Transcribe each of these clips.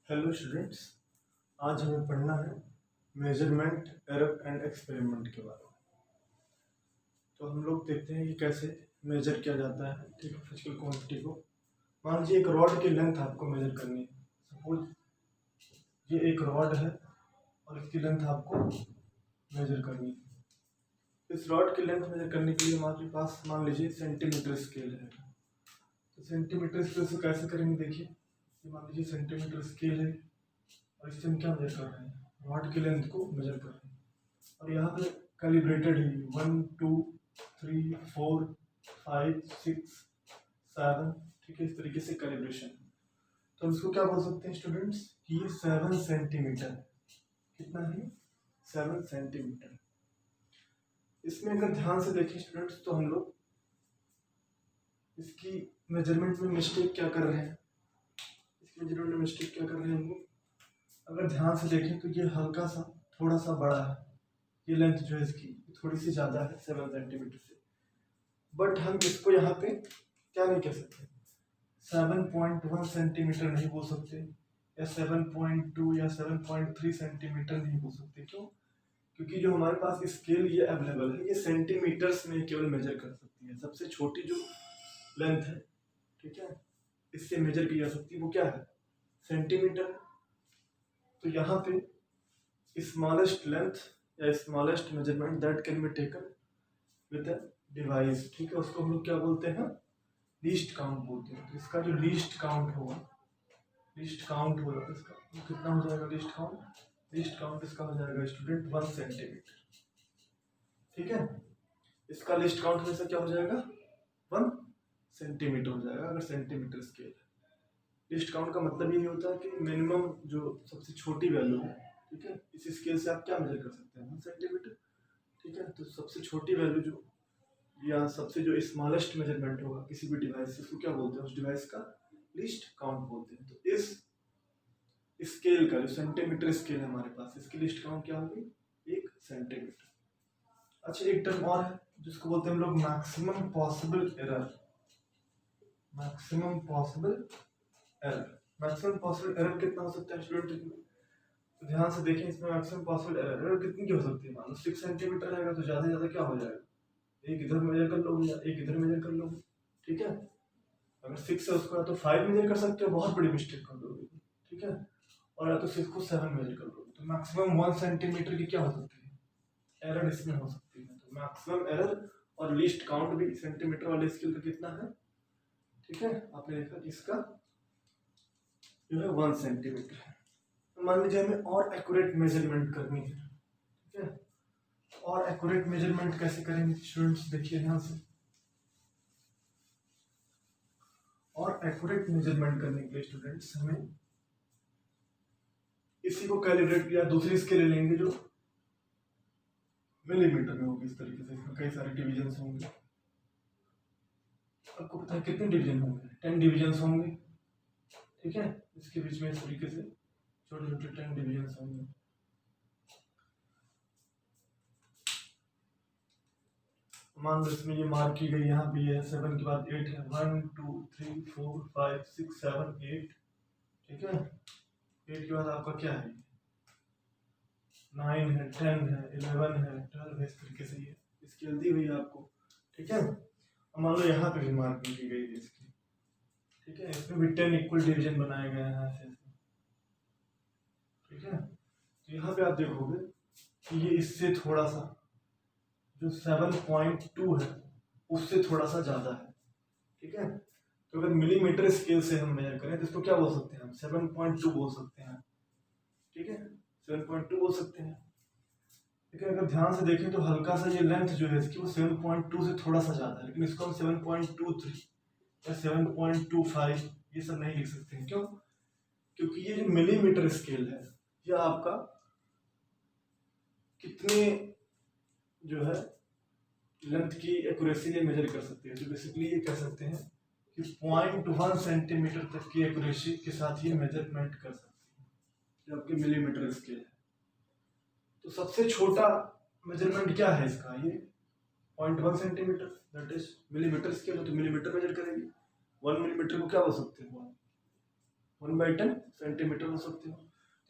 Hello students, आज हमें पढ़ना है मेजरमेंट एरर एंड एक्सपेरिमेंट के बारे में। तो हम लोग देखते हैं कि कैसे मेजर किया जाता है, ठीक है, फिजिकल क्वांटिटी को। मान लीजिए एक रॉड की लेंथ आपको मेजर करनी है। सपोज ये एक रॉड है और इसकी लेंथ आपको मेजर करनी है। इस रॉड की लेंथ मेजर करने के लिए हमारे पास मान लीजिए सेंटीमीटर स्केल है। तो सेंटीमीटर स्केल से कैसे करेंगे, देखिए ये मान लीजिए सेंटीमीटर स्केल है और इससे हम क्या मेजर कर रहे हैं, रॉड की लेंथ को मेजर कर रहे हैं। और यहाँ पे कैलिब्रेटेड है 1 2 3 4 5 6 7, ठीक है, इस तरीके से कैलिब्रेशन। तो हम इसको क्या बोल सकते हैं स्टूडेंट्स कि ये 7 सेंटीमीटर। कितना है? 7 सेंटीमीटर। इसमें अगर ध्यान से देखें स्टूडेंट्स तो हम लोग इसकी मेजरमेंट में मिस्टेक क्या कर रहे हैं, इसकी मेजरमेंट में मिस्टेक क्या कर रहे हैं हम लोग। अगर ध्यान से देखें तो ये हल्का सा थोड़ा सा बड़ा है, ये लेंथ जो है इसकी थोड़ी सी ज़्यादा है 7 सेंटीमीटर से। बट हम इसको यहाँ पे क्या नहीं कह सकते, 7.1 सेंटीमीटर नहीं बोल सकते, या 7.2 या 7.3 सेंटीमीटर नहीं बोल सकते। क्यों? क्योंकि जो हमारे पास स्केल ये अवेलेबल है, ये सेंटीमीटर्स में केवल मेजर कर सकती है। सबसे छोटी जो लेंथ है, ठीक है, इससे मेजर की जा सकती है, वो क्या है? सेंटीमीटर। तो यहाँ पे स्मॉलेस्ट लेंथ या smallest measurement that can be taken with a device, ठीक है, उसको हम लोग क्या बोलते हैं? लीस्ट काउंट बोलते हैं। तो इसका जो लीस्ट काउंट होगा इसका तो कितना हो जाएगा? लीस्ट काउंट इसका हो जाएगा स्टूडेंट 1 सेंटीमीटर, ठीक है। इसका लीस्ट काउंट हमेशा क्या हो जाएगा? 1 सेंटीमीटर हो जाएगा, अगर सेंटीमीटर स्केल है। लीस्ट काउंट का मतलब ये होता है कि मिनिमम जो सबसे छोटी वैल्यू है, ठीक है, इस स्केल से आप क्या मेजर कर सकते हैं? 1 सेंटीमीटर, ठीक है। तो सबसे छोटी वैल्यू जो या सबसे जो स्मॉलेस्ट मेजरमेंट होगा किसी भी डिवाइस से, उसको क्या बोलते हैं? उस डिवाइस का लीस्ट काउंट बोलते हैं। तो इस स्केल का जो सेंटीमीटर स्केल है हमारे पास, इसकी लीस्ट काउंट क्या होगी? 1 सेंटीमीटर। अच्छा, एक टर्म और है जिसको बोलते हैं हम लोग maximum possible error. Maximum possible error. Maximum possible error कितना हो सकता है स्टूडेंट? तो ध्यान से देखें, इसमें मैक्सिमम पॉसिबल एरर कितनी की हो सकती है? मान लो 6 सेंटीमीटर रहेगा तो ज़्यादा से ज़्यादा क्या हो जाएगा? एक इधर मेजर कर लोगे या एक इधर मेजर कर लोगे, ठीक है। अगर 6 है उसको या तो 5 मेजर कर सकते हो, बहुत बड़ी मिस्टेक कर दोगे, ठीक है, और या तो 6 को 7 मेजर कर लोगे। तो मैक्सिमम 1 सेंटीमीटर की क्या हो सकती है? एरर इसमें हो सकती है। तो मैक्सिमम एरर और लीस्ट काउंट भी सेंटीमीटर वाले स्केल का कितना है, ठीक है, आपने देखा कि इसका जो है 1 सेंटीमीटर है। तो मान लीजिए हमें और एक्यूरेट मेजरमेंट करनी है, ठीक है। और एक्यूरेट मेजरमेंट कैसे करेंगे स्टूडेंट्स? देखिए ध्यान से। और एक्यूरेट मेजरमेंट करने के लिए स्टूडेंट्स हमें इसी को कैलिब्रेट या दूसरी स्केल लेंगे जो मिलीमीटर में होगी। इस तरीके से इसमें कई सारे डिवीजन होंगे। आपको पता है कितने डिवीजन होंगे? 10 डिवीजन होंगे, ठीक है। इसके बीच में इस तरीके से छोटे छोटे 10 डिवीजन होंगे। मान लो इसमें ये मार्क की गई, यहाँ पे है 7 के बाद 8 है, 1 2 3 4 5 6 7 8, ठीक है। 8 के बाद आपका क्या है? 9 है, 10 है, 11 है, 12 है। इस तरीके से ये स्केल दी हुई है आपको, ठीक है। मान लो यहाँ पे भी मार्किंग की गई है इसकी, ठीक है। इसमें भी 10 इक्वल डिवीजन बनाए गए हैं ऐसे, ठीक है। तो यहाँ पे आप देखोगे कि ये इससे थोड़ा सा जो 7.2 है उससे थोड़ा सा ज्यादा है, ठीक है। तो अगर मिलीमीटर स्केल से हम मेजर करें तो इसको क्या बोल सकते हैं? हम 7.2 बोल सकते हैं, ठीक है, 7.2 बोल सकते हैं। लेकिन अगर ध्यान से देखें तो हल्का सा ये लेंथ जो है इसकी वो 7.2 से थोड़ा सा ज्यादा है, लेकिन इसको हम 7.23 या 7.25 ये सब नहीं लिख सकते हैं। क्यों? क्योंकि ये जो मिलीमीटर स्केल है ये आपका कितने जो है लेंथ की एक्यूरेसी ये मेजर कर सकते हैं। तो बेसिकली ये कह सकते हैं कि 0.1 सेंटीमीटर तक की एक्यूरेसी के साथ ये मेजरमेंट कर सकते हैं, जो आपके मिलीमीटर स्केल है। तो सबसे छोटा मेजरमेंट क्या है इसका? ये 0.1 centimetre, that is millimetre scale है, तो मिलीमीटर मेजर करेंगे। 1 मिलीमीटर को क्या बोल सकते हैं? 1/10 सेंटीमीटर हो सकते हो।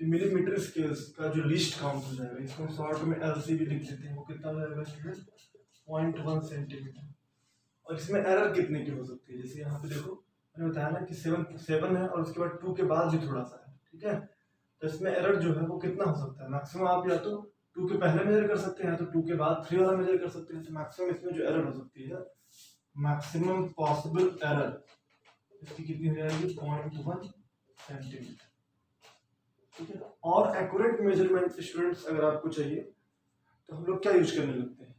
तो मिलीमीटर स्केल्स का जो लिस्ट काउंट हो जाएगा, इसको शॉर्ट में LC भी लिख देते हैं, वो कितना हो जाएगा स्टूडेंट? 0.1 सेंटीमीटर। और इसमें एरर कितने की हो सकती है? जैसे यहाँ पे देखो मैंने बताया ना कि 7 है और उसके बाद 2 के बाद भी थोड़ा सा है, ठीक है। तो इसमें एरर जो है वो कितना हो सकता है? मैक्सिमम आप या तो 2 के पहले मेजर कर सकते हैं, तो 2 के बाद 3 वाला मेजर कर सकते हैं। तो मैक्सिमम इसमें जो एरर हो सकती है, मैक्सिमम पॉसिबल एरर इसकी कितनी हो जाएगी? 0.1 सेंटीमीटर, ठीक है। और एक्यूरेट मेजरमेंट स्टूडेंट्स अगर आपको चाहिए तो हम लोग क्या यूज करने लगते हैं?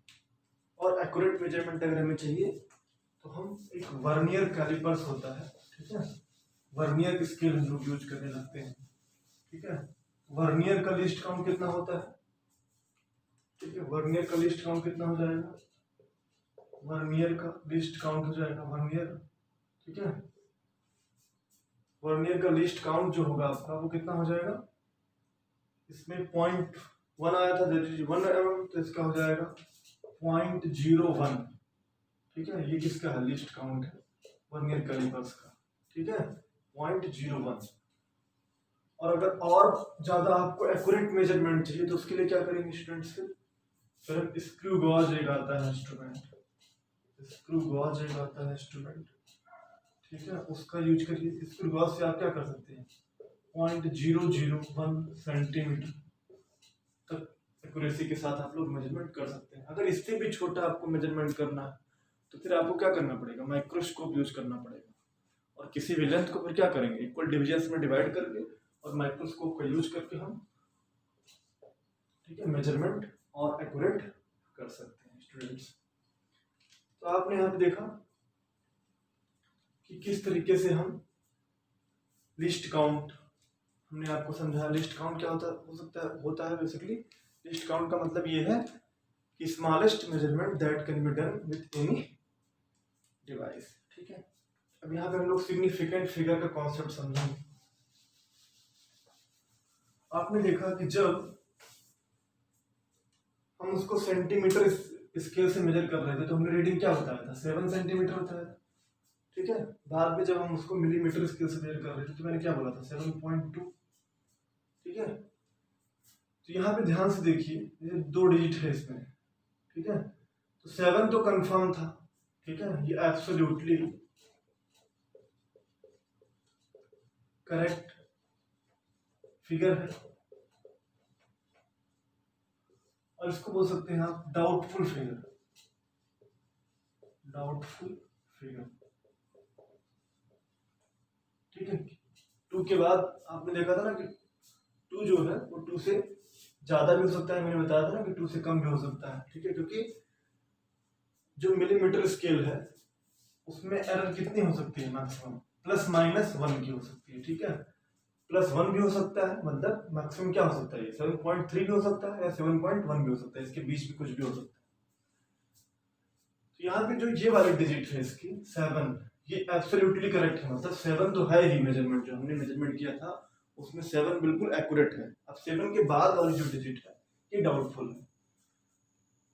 और एक्यूरेट मेजरमेंट अगर हमें चाहिए तो हम एक वर्नियर कैलिपर्स होता है, ठीक है, वर्नियर स्केल हम लोग यूज करने लगते हैं, ठीक है। वर्नियर का लिस्ट काउंट कितना होता है? ठीक है, वर्नियर का लिस्ट काउंट कितना हो जाएगा? वर्नियर का लिस्ट काउंट हो जाएगा वर्नियर, ठीक है। वर्नियर का लिस्ट काउंट जो होगा आपका वो कितना हो जाएगा? इसमें 0.1 आया था, 1 mm, तो इसका हो जाएगा 0.01, ठीक है। ये किसका है? लिस्ट काउंट है वर्नियर कैलिपर्स का, ठीक है, 0.01। और अगर और ज्यादा आपको एक्यूरेट मेजरमेंट चाहिए तो उसके लिए क्या करेंगे स्टूडेंट्स? फिर स्क्रू गॉज एक आता है इंस्ट्रूमेंट, स्क्रू गॉज एक आता है इंस्ट्रूमेंट, ठीक है, उसका यूज करिए। स्क्रू गॉज से आप क्या कर सकते हैं? 0.001 सेंटीमीटर तक एक्यूरेसी के साथ आप लोग मेजरमेंट कर सकते हैं। अगर इससे भी छोटा आपको मेजरमेंट करना है तो फिर आपको क्या करना पड़ेगा? माइक्रोस्कोप यूज करना पड़ेगा। और किसी भी लेंथ को फिर क्या करेंगे? इक्वल डिविजन्स में डिवाइड करके और माइक्रोस्कोप का यूज करके हम, ठीक है, मेजरमेंट और एक्यूरेट कर सकते हैं स्टूडेंट्स। तो आपने यहाँ पे देखा कि किस तरीके से हम लिस्ट काउंट, हमने आपको समझाया लिस्ट काउंट क्या होता है बेसिकली। लिस्ट काउंट का मतलब ये है कि smallest measurement that can be done with any device, ठीक है। अब यहाँ पे हम लोग सिग्निफिकेंट फिगर का कॉन्सेप्ट समझेंगे। आपने देखा कि जब हम उसको सेंटीमीटर स्केल से मेजर कर रहे थे तो हमने रीडिंग क्या बताया था? 7 सेंटीमीटर बताया था, ठीक है। बाद में जब हम उसको मिलीमीटर स्केल से मेजर कर रहे थे तो मैंने क्या बोला था? 7.2, ठीक है। तो यहाँ पे ध्यान से देखिए, ये 2 डिजिट है इसमें, ठीक है। तो 7 तो कंफर्म था, ठीक है, ये एब्सोल्युटली करेक्ट फिगर है। और इसको बोल सकते हैं आप डाउटफुल फिगर, डाउटफुल फिगर, ठीक है। 2 के बाद आपने देखा था ना कि 2 जो है वो 2 से ज्यादा भी हो सकता है, मैंने बताया था ना कि 2 से कम भी हो सकता है, ठीक है। क्योंकि जो मिलीमीटर स्केल है उसमें एरर कितनी हो सकती है? मैक्सिमम ±1 की हो सकती है, ठीक है। +1 भी हो सकता है, मतलब मैक्सिमम क्या हो सकता है? ये 7.3 भी हो सकता है या 7.1 भी हो सकता है, इसके बीच में कुछ भी हो सकता है। तो यहाँ पे जो ये वाली डिजिट है इसकी 7, ये एब्सोल्युटली करेक्ट है, मतलब 7 तो है ही, मेजरमेंट जो हमने मेजरमेंट किया था उसमें 7 बिल्कुल एक्यूरेट है। अब 7 के बाद वाली जो डिजिट है ये डाउटफुल है।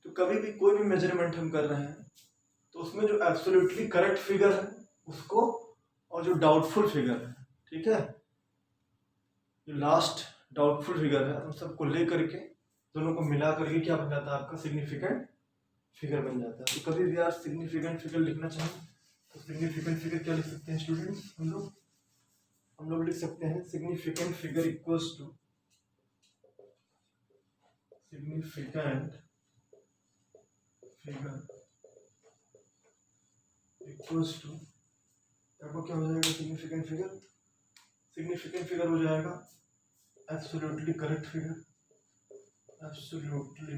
तो कभी भी कोई भी मेजरमेंट हम कर रहे हैं तो उसमें जो एब्सोल्युटली करेक्ट फिगर है उसको, और जो डाउटफुल फिगर है, ठीक है, जो लास्ट डाउटफुल फिगर है, उन सबको ले करके दोनों को मिला करके क्या बन जाता है? आपका सिग्निफिकेंट फिगर बन जाता है। तो कभी भी आप सिग्निफिकेंट फिगर लिखना चाहें तो सिग्निफिकेंट फिगर क्या लिख सकते हैं स्टूडेंट्स? हम लोग लिख सकते हैं significant figure equals to, significant figure equals to, आपको क्या हो जाएगा? सिग्निफिकेंट फिगर, सिग्निफिकेंट फिगर हो जाएगा absolutely correct figure, absolutely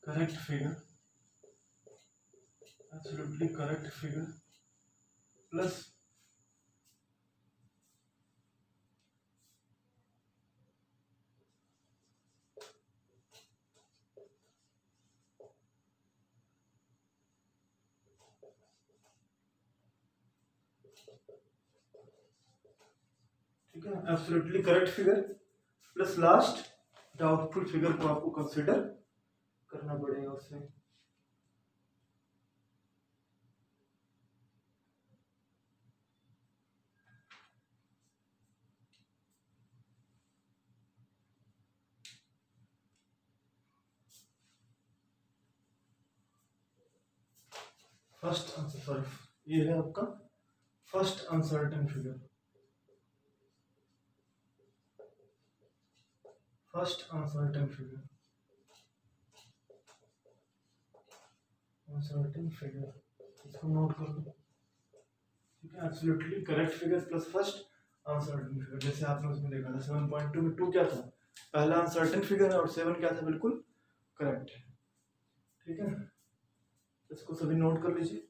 correct figure, absolutely correct figure plus ठीक है, absolutely correct figure plus last doubtful figure को आपको कंसीडर करना पड़ेगा उसमें। फर्स्ट आंसर, सॉरी ये है आपका first uncertain figure, first uncertain figure, uncertain figure, इसको नोट कर लो, ठीक है। Absolutely correct figure plus first uncertain figure, जैसे आपने उसमें देखा था 7.2 में 2 क्या था, पहला अनसर्टेन फिगर है, और 7 क्या था, बिल्कुल करेक्ट है, ठीक है। इसको सभी नोट कर लीजिए।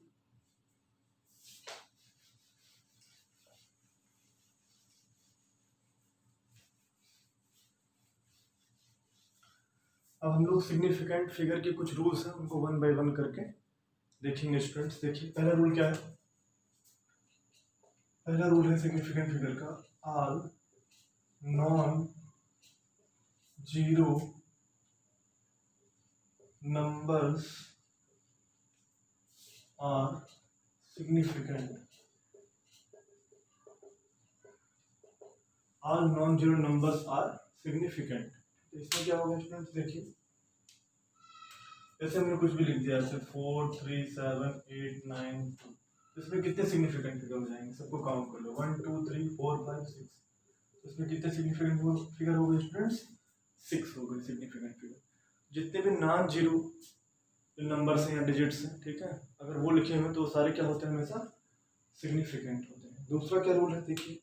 अब हम लोग सिग्निफिकेंट फिगर के कुछ रूल्स हैं, उनको वन बाय वन करके देखेंगे स्टूडेंट्स। देखिए पहला रूल क्या है, पहला रूल है सिग्निफिकेंट फिगर का, all non zero numbers are significant, all non zero numbers are significant. तो इसमें क्या होगा स्टूडेंट्स, देखिए जैसे हमने कुछ भी लिख दिया, जैसे 4 3 7 8 9 2, इसमें कितने सिग्निफिकेंट फिगर हो जाएंगे, सबको काउंट कर लो, 1 2 3 4 5 6, तो इसमें कितने सिग्निफिकेंट फिगर हो गए स्टूडेंट्स, 6 हो गए सिग्निफिकेंट फिगर। जितने भी नॉन जीरो नंबर्स हैं या डिजिट्स हैं, ठीक है, अगर वो लिखे हुए तो सारे क्या होते हैं, हमेशा सिग्निफिकेंट होते हैं। दूसरा क्या रूल है, देखिए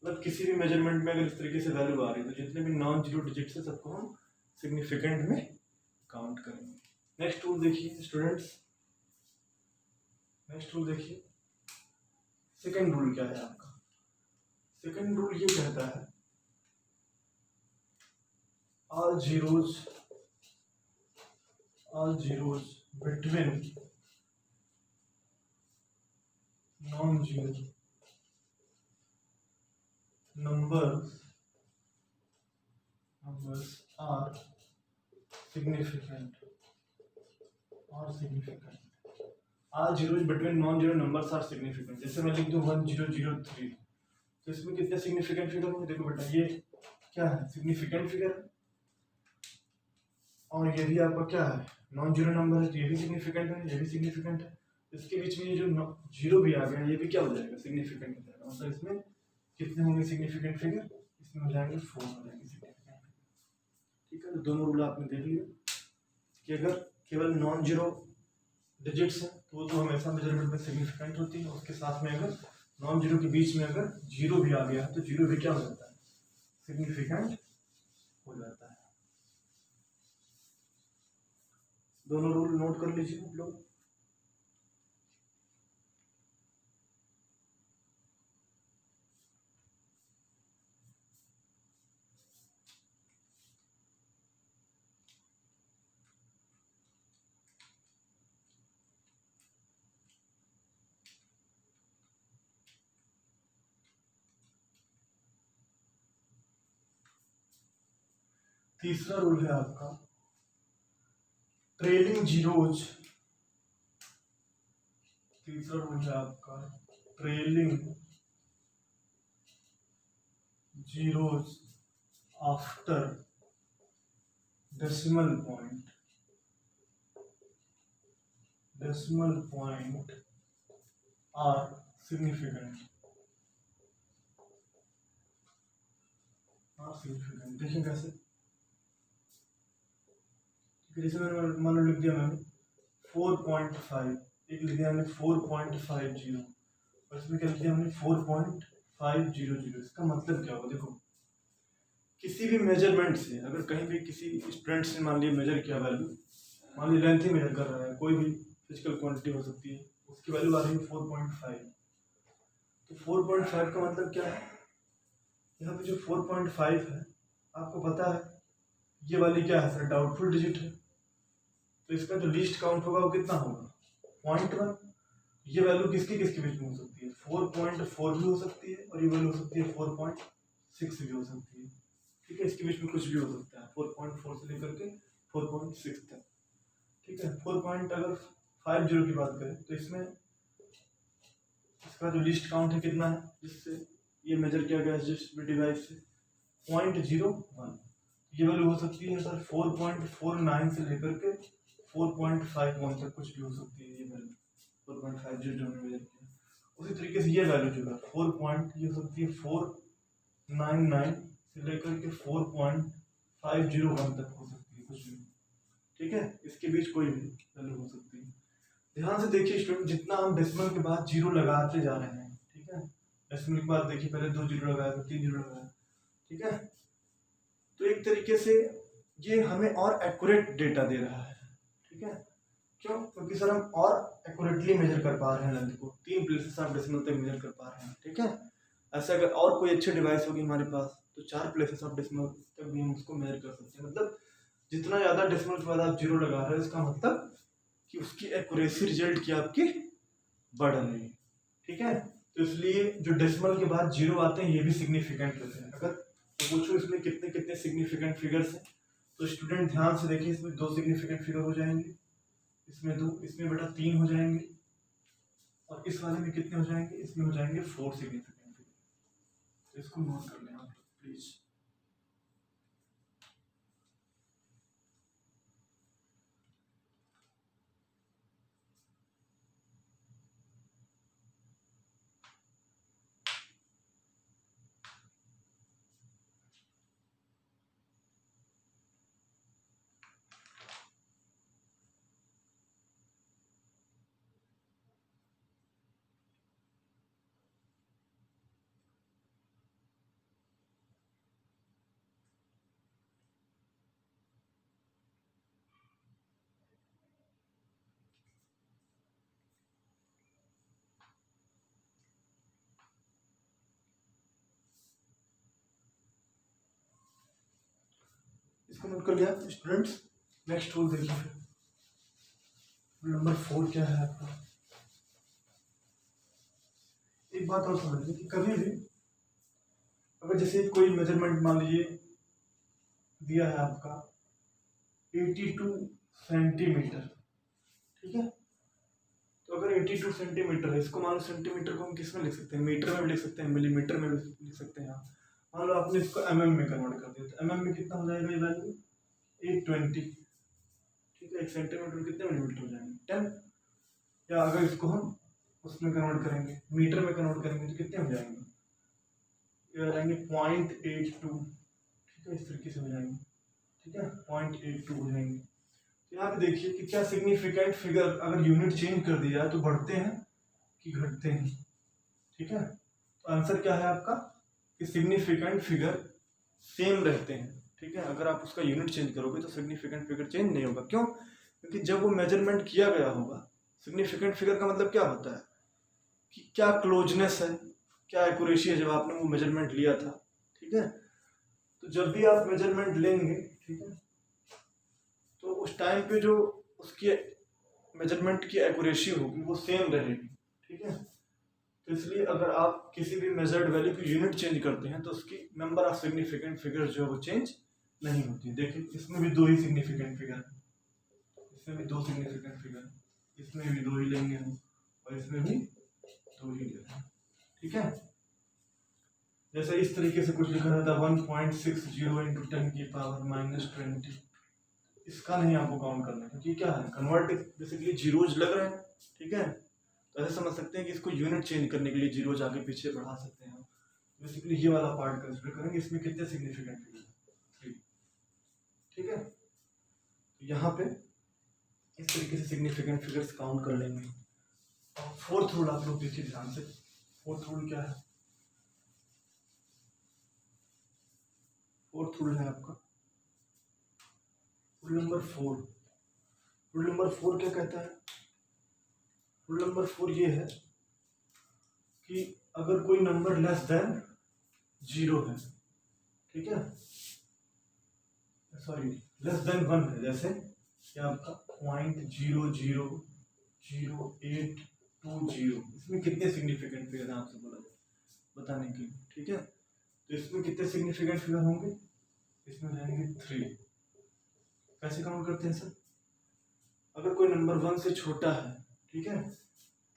मतलब किसी भी मेजरमेंट में अगर इस तरीके से वैल्यू आ रही है तो जितने भी नॉन जीरो डिजिट्स है सबको हम सिग्निफिकेंट में काउंट करेंगे। नेक्स्ट रूल देखिए स्टूडेंट्स, नेक्स्ट रूल देखिए, सेकंड रूल क्या है आपका, सेकंड रूल ये कहता है all zeros between non-zero numbers are significant, all zeros between non-zero numbers are significant। जैसे मैं लिख दूं 1003, तो इसमें कितने सिग्निफिकेंट फिगर होंगे, देखो बेटा ये क्या है, सिग्निफिकेंट फिगर, और ये भी आपका क्या है, नॉन जीरो नंबर है, तो ये भी सिग्निफिकेंट है, ये भी सिग्निफिकेंट है, इसके बीच में ये जो जीरो भी आ गया ये भी क्या हो जाएगा, सिग्निफिकेंट हो जाएगा। मतलब इसमें कितने होंगे सिग्निफिकेंट फिगर, इसमें हो जाएंगे 4 हो जाएंगे सिग्निफिकेंट फिगर, ठीक है। तो दोनों रूल आपने देख लिया कि अगर केवल नॉन जीरो डिजिट्स हैं तो हमेशा मेजरमेंट में सिग्निफिकेंट होती है, उसके साथ में अगर नॉन जीरो के बीच में अगर जीरो भी आ गया तो जीरो भी क्या हो जाता है, सिग्निफिकेंट हो जाता है। दोनों रूल नोट कर लीजिए आप लोग। तीसरा रूल है आपका ट्रेलिंग जीरोज, तीसरा रूल है आपका trailing zeros after decimal point, decimal point are significant, are significant. देखिए कैसे, जैसे मैंने मान लो लिख दिया मैंने 4.5, एक लिख दिया हमने 4.50, और इसमें क्या लिख दिया हमने 4.500। इसका मतलब क्या होगा, देखो किसी भी मेजरमेंट से अगर कहीं भी किसी स्टूडेंट ने मान लिया मेजर किया वैल्यू, मान ली लेंथ ही मेजर कर रहा है, कोई भी फिजिकल क्वांटिटी हो सकती है, उसकी वैल्यू आ रही है 4.5, तो 4.5 का मतलब क्या है, यहाँ पे जो 4.5 है आपको पता है ये वाली क्या है सर, डाउटफुल डिजिट है, तो इसका जो लीस्ट काउंट होगा वो कितना होगा, 0.1। ये वैल्यू किसकी किसके बीच में हो सकती है, 4.4 भी हो सकती है, और ये वैल्यू हो सकती है 4.6 भी हो सकती है, ठीक है। इसके बीच में कुछ भी हो सकता है, 4.4 से लेकर के 4.6 तक, ठीक है। 4.50 की बात करें तो इसमें इसका जो लिस्ट काउंट है कितना है, जिससे ये मेजर किया गया जिस डिवाइस से, 0.01। ये वैल्यू हो सकती है सर 4.49 से लेकर के 4.51 तक कुछ भी हो सकती है ये वैल्यू, 4.50 जो हमने मेजर किया। उसी तरीके से ये वैल्यू जो है 4 पॉइंट, ये हो सकती है 499 से लेकर के 4.501 तक हो सकती है, कुछ भी, ठीक है, इसके बीच कोई भी वैल्यू हो सकती है। ध्यान से देखिए स्टूडेंट, जितना हम डेसिमल के बाद जीरो लगाते जा रहे हैं, ठीक है, डेसिमल के बाद देखिए पहले 2 जीरो लगाया, फिर 3 जीरो लगाया, ठीक है, तो एक तरीके से ये हमें और एक्यूरेट डेटा दे रहा है, ठीक है, क्यों? क्योंकि सर हम और एक्यूरेटली मेजर कर पा रहे हैं लेंथ को, 3 प्लेसेस ऑफ डेसिमल तक मेजर कर पा रहे हैं, ठीक है। ऐसा अगर और कोई अच्छी डिवाइस होगी हमारे पास तो 4 प्लेसेस ऑफ डेसिमल तक भी हम उसको मेजर कर सकते हैं। मतलब जितना ज़्यादा डेसिमल के बाद आप जीरो लगा रहे हो, इसका मतलब कि उसकी एक्यूरेसी रिजल्ट की आपकी बढ़ रही है, ठीक है। तो इसलिए जो डेसिमल के बाद जीरो आते हैं ये भी सिग्निफिकेंट होते हैं। अगर तो पूछो इसमें कितने कितने सिग्निफिकेंट फिगर्स हैं, तो स्टूडेंट ध्यान से देखिए, इसमें 2 सिग्निफिकेंट फिगर हो जाएंगे, इसमें 2, इसमें बेटा 3 हो जाएंगे, और इस वाले में कितने हो जाएंगे, इसमें हो जाएंगे 4 सिग्निफिकेंट फिगर। तो इसको नोट कर लें आप प्लीज। इसको नोट कर लिया स्टूडेंट्स। नेक्स्ट रूल देखिए, नंबर 4 क्या है आपका। एक बात और समझ लीजिए कि कभी भी अगर जैसे कोई मेजरमेंट मान लीजिए दिया है आपका 82 सेंटीमीटर, ठीक है, तो अगर 82 सेंटीमीटर है, इसको मान लो सेंटीमीटर को हम किस में लिख सकते हैं, मीटर में भी लिख सकते हैं, मिलीमीटर में भी लिख सकते हैं। मान लो आपने इसको mm में कन्वर्ट कर दिया, तो mm में कितना हो जाएगा ये वैल्यू 820, ठीक है, 1 सेंटीमीटर में कितने मिलीमीटर हो जाएंगे 10, या अगर इसको हम उसमें कन्वर्ट करेंगे, मीटर में कन्वर्ट करेंगे तो कितने हो जाएंगे, ये हो जाएंगे 0.82, ठीक है, इस तरीके से हो जाएंगे, ठीक है, 0.82 हो जाएंगे। तो यहाँ पे देखिए कि क्या सिग्निफिकेंट फिगर अगर यूनिट चेंज कर दिया तो बढ़ते हैं कि घटते हैं, ठीक है। तो आंसर क्या है आपका कि सिग्निफिकेंट फिगर सेम रहते हैं, ठीक है। अगर आप उसका यूनिट चेंज करोगे तो सिग्निफिकेंट फिगर चेंज नहीं होगा, क्यों? क्योंकि जब वो मेजरमेंट किया गया होगा, सिग्निफिकेंट फिगर का मतलब क्या होता है कि क्या क्लोजनेस है, क्या एक्यूरेसी है जब आपने वो मेजरमेंट लिया था, ठीक है। तो जब भी आप मेजरमेंट लेंगे, ठीक है, तो उस टाइम पे जो उसकी मेजरमेंट की एक्यूरेसी होगी वो सेम रहेगी, ठीक है। तो इसलिए अगर आप किसी भी मेजर्ड वैल्यू की यूनिट चेंज करते हैं तो उसकी नंबर ऑफ सिग्निफिकेंट फिगर जो है वो चेंज नहीं होती। देखिए इसमें भी 2 ही सिग्निफिकेंट फिगर है, इसमें भी 2 सिग्निफिकेंट फिगर, इसमें भी 2 ही लेंगे हम, और इसमें भी 2 ही लेंगे, ठीक है। जैसे इस तरीके से कुछ लिखा रहता है 1.60 इंटू 10 की पावर -20, इसका नहीं आपको काउंट करना, क्योंकि क्या है कन्वर्ट बेसिकली जीरोज लग रहे हैं, ठीक है। तो ऐसे समझ सकते हैं कि इसको यूनिट चेंज करने के लिए जीरोज आगे पीछे बढ़ा सकते हैं। बेसिकली ये वाला पार्ट कंसिडर करेंगे, इसमें कितने सिग्निफिकेंट फिगर, 3, ठीक है। तो यहाँ पे इस तरीके से सिग्निफिकेंट फिगर्स काउंट कर लेंगे। और 4th रूल आप लोग देखिए ध्यान से, 4th रूल क्या है, 4th रूल है आपका रूल नंबर 4। रूल नंबर 4 क्या कहता है, रूल नंबर 4 ये है कि अगर कोई नंबर लेस देन 0 है, ठीक है, सॉरी लेस देन 1 है, जैसे क्या आपका 0.000820, इसमें कितने सिग्निफिकेंट फिगर है आपसे बोला बताने के लिए, ठीक है। तो इसमें कितने सिग्निफिकेंट फिगर होंगे, इसमें जाएंगे 3। कैसे काउंट करते हैं सर, अगर कोई नंबर 1 से छोटा है, ठीक है,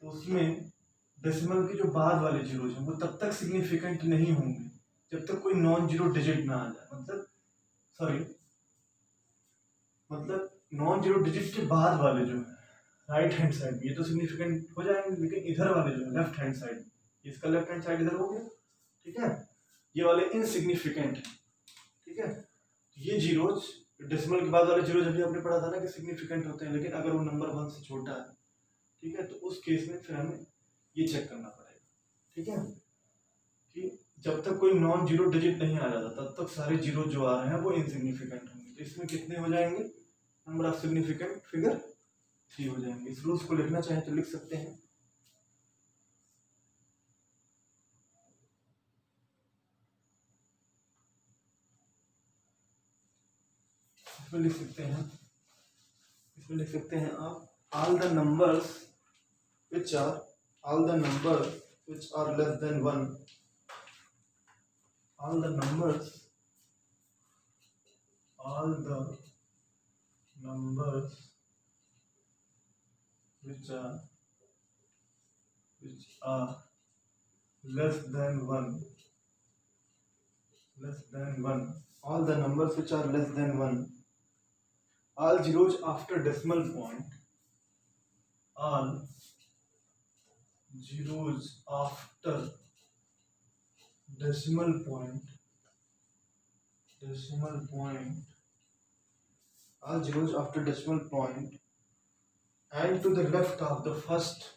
तो उसमें डेसिमल के जो बाद वाले जीरोज हैं वो तब तक सिग्निफिकेंट नहीं होंगे जब तक कोई नॉन जीरो डिजिट ना आ जाए, मतलब नॉन जीरो डिजिट के बाद वाले जो है राइट हैंड साइड ये तो सिग्निफिकेंट हो जाएंगे, लेकिन इधर वाले जो लेफ्ट हैंड साइड, इसका लेफ्ट हैंड साइड इधर हो गया, ठीक है, ये वाले इनसिग्निफिकेंट है, ठीक है। ये जीरोज डेसिमल के बाद वाले जीरो अभी आपने पढ़ा था ना कि सिग्निफिकेंट होते हैं, लेकिन अगर वो नंबर 1 से छोटा है, ठीक है, तो उस केस में फिर हमें ये चेक करना पड़ेगा, ठीक है, कि जब तक कोई नॉन जीरो डिजिट नहीं आ जाता तब तक सारे जीरो जो आ रहे हैं वो इनसिग्निफिकेंट होंगे। तो इसमें कितने हो जाएंगे, नंबर ऑफ सिग्निफिकेंट फिगर 3 हो जाएंगे। इस रूल्स को लिखना चाहें तो लिख सकते हैं। इसमें लिख सकते हैं, इसमें लिख सकते हैं आप all the numbers which are all the numbers which are less than 1, all the numbers which are less than 1, all the numbers which are less than 1, all zeros after decimal point, all zeros after decimal point, all zeros after decimal point and to the left of the first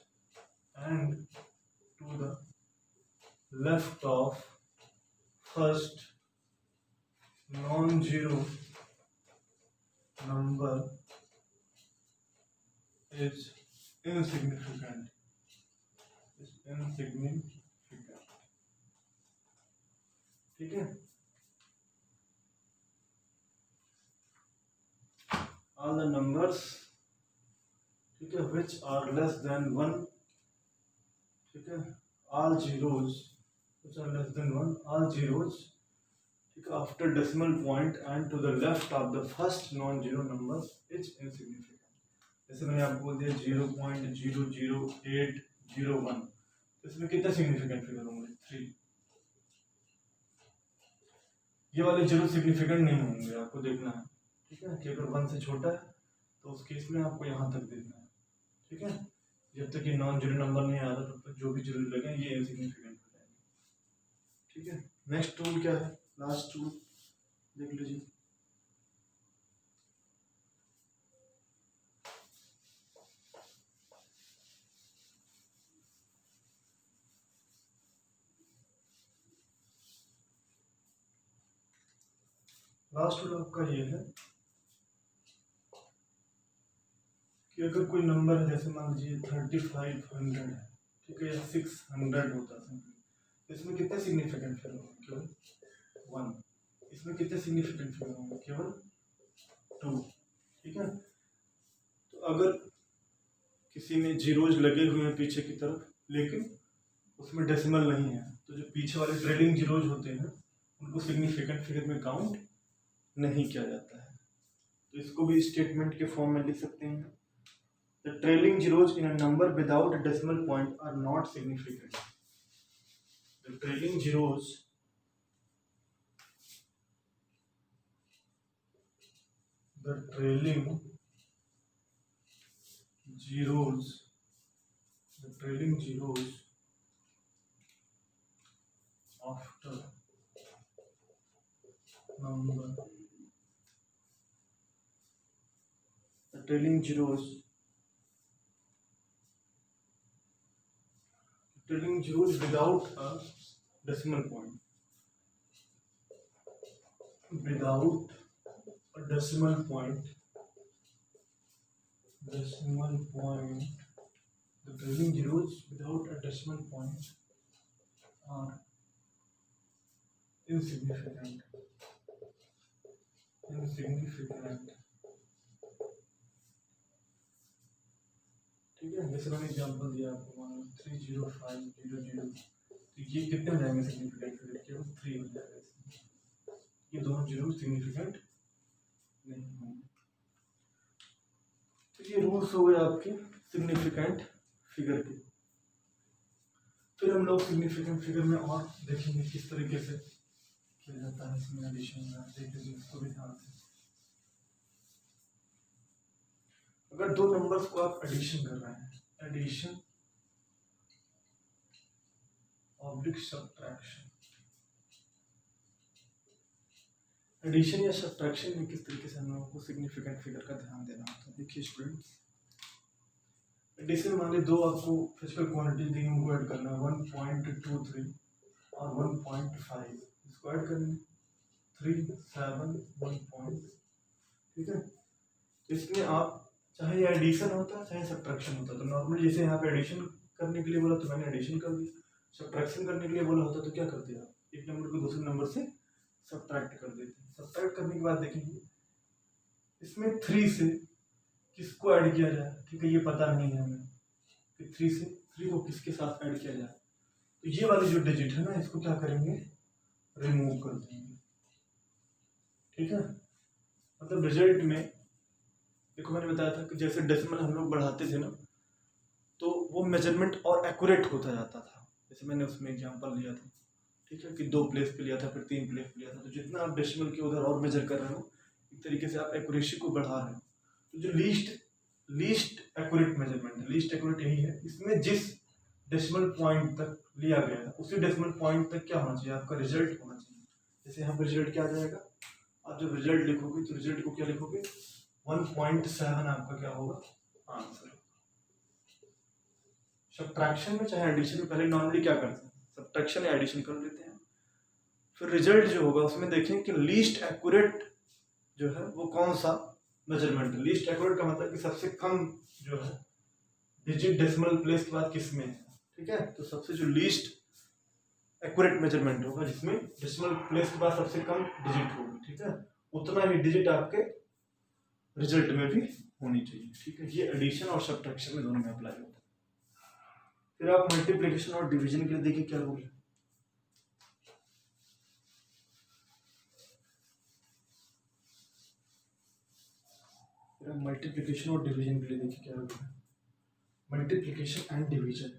non-zero number is insignificant. ठीक है, all the numbers, ठीक है, which are less than 1, ठीक है, all zeros which are less than 1, all zeros, ठीक है, after decimal point and to the left of the first non-zero number is insignificant. जैसे मैंने आपको बोल दिया 0.00801, तो इसमें कितने सिग्निफिकेंट फिगर होंगे, 3। ये वाले जीरो सिग्निफिकेंट नहीं होंगे, आपको देखना है, ठीक है, कि अगर 1 से छोटा है तो उस केस में आपको यहाँ तक देखना है, ठीक है। जब तक ये नॉन जीरो नंबर नहीं आ रहा तब तक जो भी जीरो लगे ये इनसिग्निफिकेंट हो जाएंगे, ठीक है। नेक्स्ट टूल क्या है, लास्ट टूल देख लीजिए। लास्ट टूल आपका ये है कि अगर कोई नंबर है, जैसे मान लीजिए 3500 है, ठीक है, या 600 होता है, इसमें कितने सिग्निफिकेंट फिगर होंगे, केवल 1। इसमें कितने सिग्निफिकेंट फिगर होंगे, केवल 2, ठीक है। तो अगर किसी में जीरोज लगे हुए हैं पीछे की तरफ लेकिन उसमें डेसिमल नहीं है, तो जो पीछे वाले ट्रेलिंग जीरोज होते हैं उनको सिग्निफिकेंट फिगर में काउंट नहीं किया जाता है। तो इसको भी स्टेटमेंट के फॉर्म में लिख सकते हैं, The trailing zeros in a number without a decimal point are not significant. The trailing zeros after number, the trailing zeros without a decimal point, the trailing zeros without a decimal point are insignificant, ठीक है। जैसे मैंने example दिया आपको, मान लो 30500, तो ये कितने हो जाएंगे सिग्निफिकेंट फिगर, केवल 3 हो जाएगा इसमें, ये दोनों जीरो सिग्निफिकेंट नहीं होंगे। तो ये रूल्स हो गए आपके सिग्निफिकेंट फिगर के। फिर हम लोग सिग्निफिकेंट फिगर में और देखेंगे किस तरीके से किया जाता है इसमें एडिशन में, देख लीजिए इसको भी ध्यान से। अगर दो नंबर्स को आप एडिशन कर रहे हैं, एडिशन ऑब्लिक सब्ट्रैक्शन, एडिशन या सब्ट्रैक्शन में किस तरीके से हम लोगों को सिग्निफिकेंट फिगर का ध्यान देना होता है। देखिए स्टूडेंट्स, एडिशन मान ली दो आपको फिजिकल क्वांटिटी दी, उनको ऐड करना है 1.23 और 1.5, इसको ऐड करना 3 7 1. ठीक है, तो इसमें आप चाहे एडिशन होता चाहे सब्ट्रैक्शन होता, तो नॉर्मली जैसे यहाँ पे एडिशन करने के लिए बोला तो मैंने एडिशन कर दिया, सब्ट्रैक्शन करने के लिए बोला होता तो क्या करते आप, एक नंबर को दूसरे नंबर से सब्ट्रैक्ट कर देते हैं। सब्ट्रैक्ट करने के बाद देखेंगे इसमें 3 से किसको ऐड किया जाए। ठीक है, ये पता नहीं है हमें कि 3 को किसके साथ ऐड किया जाए, तो ये वाली जो डिजिट है ना, इसको क्या करेंगे, रिमूव कर देंगे। ठीक है, मतलब रिजल्ट में देखो मैंने बताया था कि जैसे डेसिमल हम लोग बढ़ाते थे ना, तो वो मेजरमेंट और एक्यूरेट होता जाता था। जैसे मैंने उसमें एग्जांपल लिया था, ठीक है, कि 2 प्लेस पे लिया था, फिर 3 प्लेस पे लिया था, तो जितना आप डेसिमल के उधर और मेजर कर रहे हो, एक तरीके से आप एक्यूरेसी को बढ़ा रहे हो। तो जो लीस्ट एक्यूरेट मेजरमेंट है, लीस्ट एक्यूरेट यही है, इसमें जिस डेसिमल पॉइंट तक लिया गया है उसी डेसिमल पॉइंट तक क्या होना चाहिए, आपका रिजल्ट होना चाहिए। जैसे यहाँ पर रिजल्ट क्या आ जाएगा, आप जब रिजल्ट लिखोगे तो रिजल्ट को क्या लिखोगे, 1.7 आपका क्या होगा, आंसर। सब्ट्रैक्शन में चाहे एडिशन में पहले नॉर्मली क्या करते हैं, सब्ट्रैक्शन या एडिशन कर लेते हैं, फिर रिजल्ट जो होगा उसमें देखें कि लीस्ट एक्यूरेट जो है वो कौन सा मेजरमेंट है। लीस्ट एक्यूरेट का मतलब कि सबसे कम जो है डिजिट डेसिमल प्लेस के बाद किस में है। ठीक है, तो सबसे जो लीस्ट एक्यूरेट मेजरमेंट होगा जिसमें डेसिमल प्लेस के बाद सबसे कम डिजिट होगी, ठीक है, उतना ही डिजिट आपके रिजल्ट में भी होनी चाहिए। ठीक है, ये एडिशन और सब्ट्रैक्शन में दोनों में अप्लाई होता है। फिर आप मल्टीप्लिकेशन और डिवीजन के लिए देखिए क्या रूल है। फिर आप मल्टीप्लिकेशन और डिवीजन के लिए देखिए क्या रूल है। मल्टीप्लिकेशन एंड डिवीजन,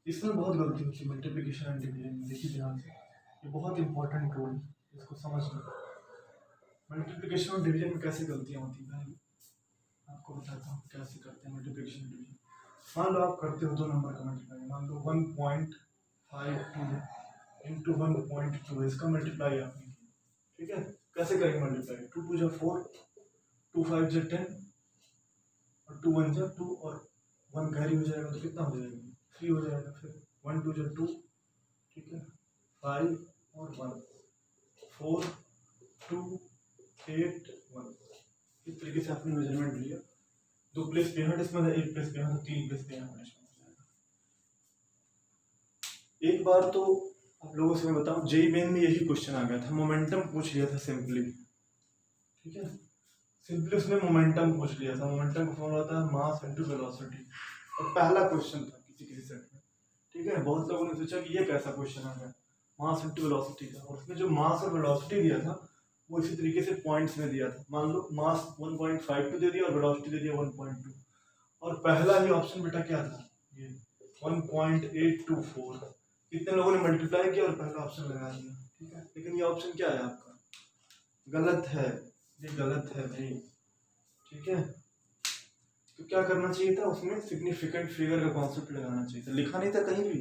इसमें बहुत गलती होती है मल्टीप्लिकेशन एंड डिवीजन में। देखिए ध्यान से, ये बहुत इंपॉर्टेंट रूल है, इसको समझ लो। मल्टीप्लिकेशन और डिवीजन में कैसे गलतियाँ होती हैं आपको बताता हूँ कैसे करते हैं मल्टीप्लिकेशन डिवीजन। मान लो आप करते हो दो नंबर का मल्टीप्लाई, मान लो 1.52 इंटू 1.2, इसका मल्टीप्लाई आपने किया। ठीक है, कैसे करेंगे मल्टीप्लाई, 2 2 जा 4, 2 5 जा 10 और 2 1 जा 2 और 1 कैरी हो जाएगा तो कितना हो जाएगा, 3 हो जाएगा। फिर 1 2 जा 2, ठीक है, 5 और 1, 4 2 8 1, इस तरीके से आपने मेजरमेंट लिया। 2 प्लेस पे यहाँ डेसिमल है, 1 प्लेस पे यहाँ, तो 3 प्लेस पे यहाँ डेसिमल हो जाएगा। एक बार तो आप लोगों से मैं बताऊं, जेईई मेन में यही क्वेश्चन आ गया था, मोमेंटम पूछ लिया था सिंपली। ठीक है, सिंपली उसने मोमेंटम पूछ लिया था। मोमेंटम का फॉर्मूला होता है मास इनटू वेलोसिटी, और पहला क्वेश्चन था किसी सेट में। ठीक है, बहुत लोगों ने सोचा कि ये कैसा क्वेश्चन आ गया मास इनटू वेलोसिटी का, और उसमें जो मास और वेलोसिटी दिया था वो इसी तरीके से पॉइंट्स में दिया था। मान लो मास 1.52 दे दिया और वेलोसिटी दे दिया 1.2, और पहला ही ऑप्शन बेटा क्या था, ये 1.824। कितने लोगों ने मल्टीप्लाई किया और पहला ऑप्शन लगा दिया। ठीक है, लेकिन ये ऑप्शन क्या है आपका, गलत है, ये गलत है भाई। ठीक है, तो क्या करना चाहिए था, उसमें सिग्निफिकेंट फिगर का कॉन्सेप्ट लगाना चाहिए था। लिखा नहीं था कहीं भी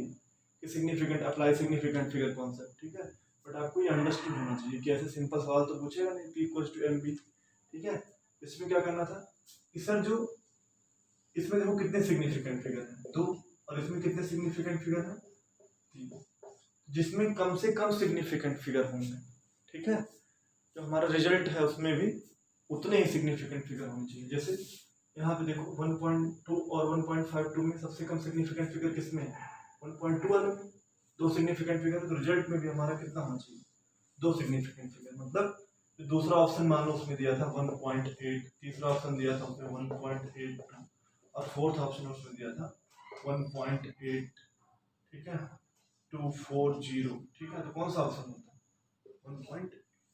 कि significant apply significant figure concept. ठीक है, बट आपको ये अंडरस्टूड होना चाहिए कि ऐसे सिंपल सवाल तो पूछेगा नहीं, P = MB। ठीक है, इसमें क्या करना था कि सर जो इसमें देखो कितने सिग्निफिकेंट फिगर हैं, 2, और इसमें कितने सिग्निफिकेंट फिगर हैं, 3, जिसमें कम से कम सिग्निफिकेंट फिगर होंगे। ठीक है, जो हमारा रिजल्ट है उसमें भी उतने ही सिग्निफिकेंट फिगर होने चाहिए। जैसे यहाँ पे देखो 1.2 और 1.52 में सबसे कम सिग्निफिकेंट फिगर किसमें है, 1.2 वाले में 2 सिग्निफिकेंट फिगर, तो रिजल्ट में भी हमारा कितना होना चाहिए, 2 सिग्निफिकेंट फिगर। मतलब दूसरा ऑप्शन मान लो उसमें दिया था 1.8, तीसरा ऑप्शन दिया था उसमें 1.82 और फोर्थ ऑप्शन उसमें दिया था 1.8। ठीक है, 240। ठीक है, तो कौन सा ऑप्शन होता है 1.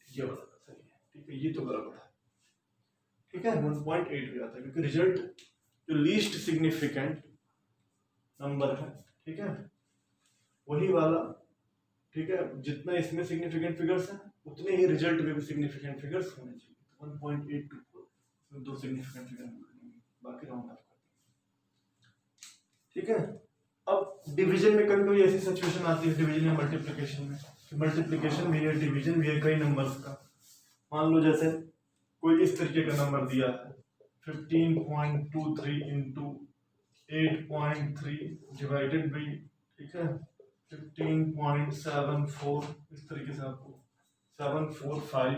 ये वाला सही है। ठीक है, ये तो गलत है। ठीक है, 1.8 हो जाता है क्योंकि रिजल्ट जो लीस्ट सिग्निफिकेंट नंबर है, ठीक है, वही वाला ठीक है, जितना इसमें सिग्निफिकेंट फिगर्स हैं उतने ही रिजल्ट में भी सिग्निफिकेंट फिगर्स होने चाहिए। 1.824 इसमें 2 सिग्निफिकेंट फिगर निकलेंगे, बाकी राउंड ऑफ कर देंगे। ठीक है, अब डिवीजन में कभी कभी ऐसी सिचुएशन आती है डिवीजन या मल्टीप्लिकेशन में, मल्टीप्लिकेशन भी है डिवीजन भी है कई नंबर्स का। मान लो जैसे कोई इस तरीके का नंबर दिया है 15.23 इंटू 8.3 डिवाइडेड बाई, ठीक है, 15.74, इस तरीके से आपको 745।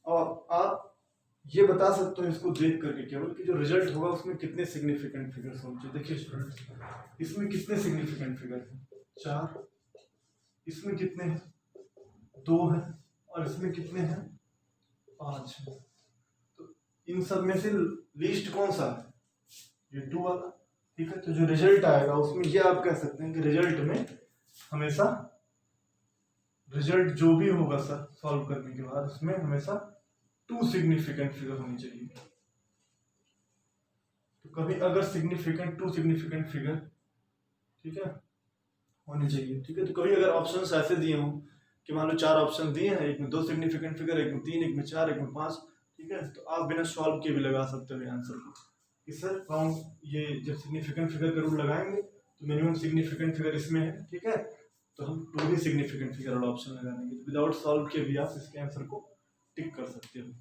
और आप ये बता सकते हो इसको देख करके केवल कि जो रिजल्ट होगा उसमें कितने सिग्निफिकेंट फिगर्स होंगे। चाहिए। देखिए स्टूडेंट्स, इसमें कितने सिग्निफिकेंट फिगर हैं? 4। इसमें कितने हैं? 2 हैं। और इसमें कितने हैं? 5 हैं। तो इन सब में से लीस्ट कौन सा है? ये 2 वाला। ठीक है, तो जो रिजल्ट आएगा उसमें ये आप कह सकते हैं कि रिजल्ट में हमेशा रिजल्ट जो भी होगा सर सॉल्व करने के बाद उसमें हमेशा 2 सिग्निफिकेंट फिगर होनी चाहिए। तो कभी अगर सिग्निफिकेंट 2 सिग्निफिकेंट फिगर, ठीक है, होनी चाहिए। ठीक है, तो कभी अगर ऑप्शंस ऐसे दिए हों कि मान लो 4 ऑप्शन दिए हैं, एक में 2 सिग्निफिकेंट फिगर, एक में 3, एक में 4, एक में 5, ठीक है, तो आप बिना सॉल्व किए भी लगा सकते हो आंसर को कि सर राउंड ये जब सिग्निफिकेंट फिगर का रूल लगाएंगे तो मिनिमम सिग्निफिकेंट फिगर इसमें है। ठीक है, तो हम 2 ही सिग्निफिकेंट फिगर वाला ऑप्शन लगा देंगे। विदाउट सॉल्व किए भी आप इसके आंसर को टिक कर सकते हो।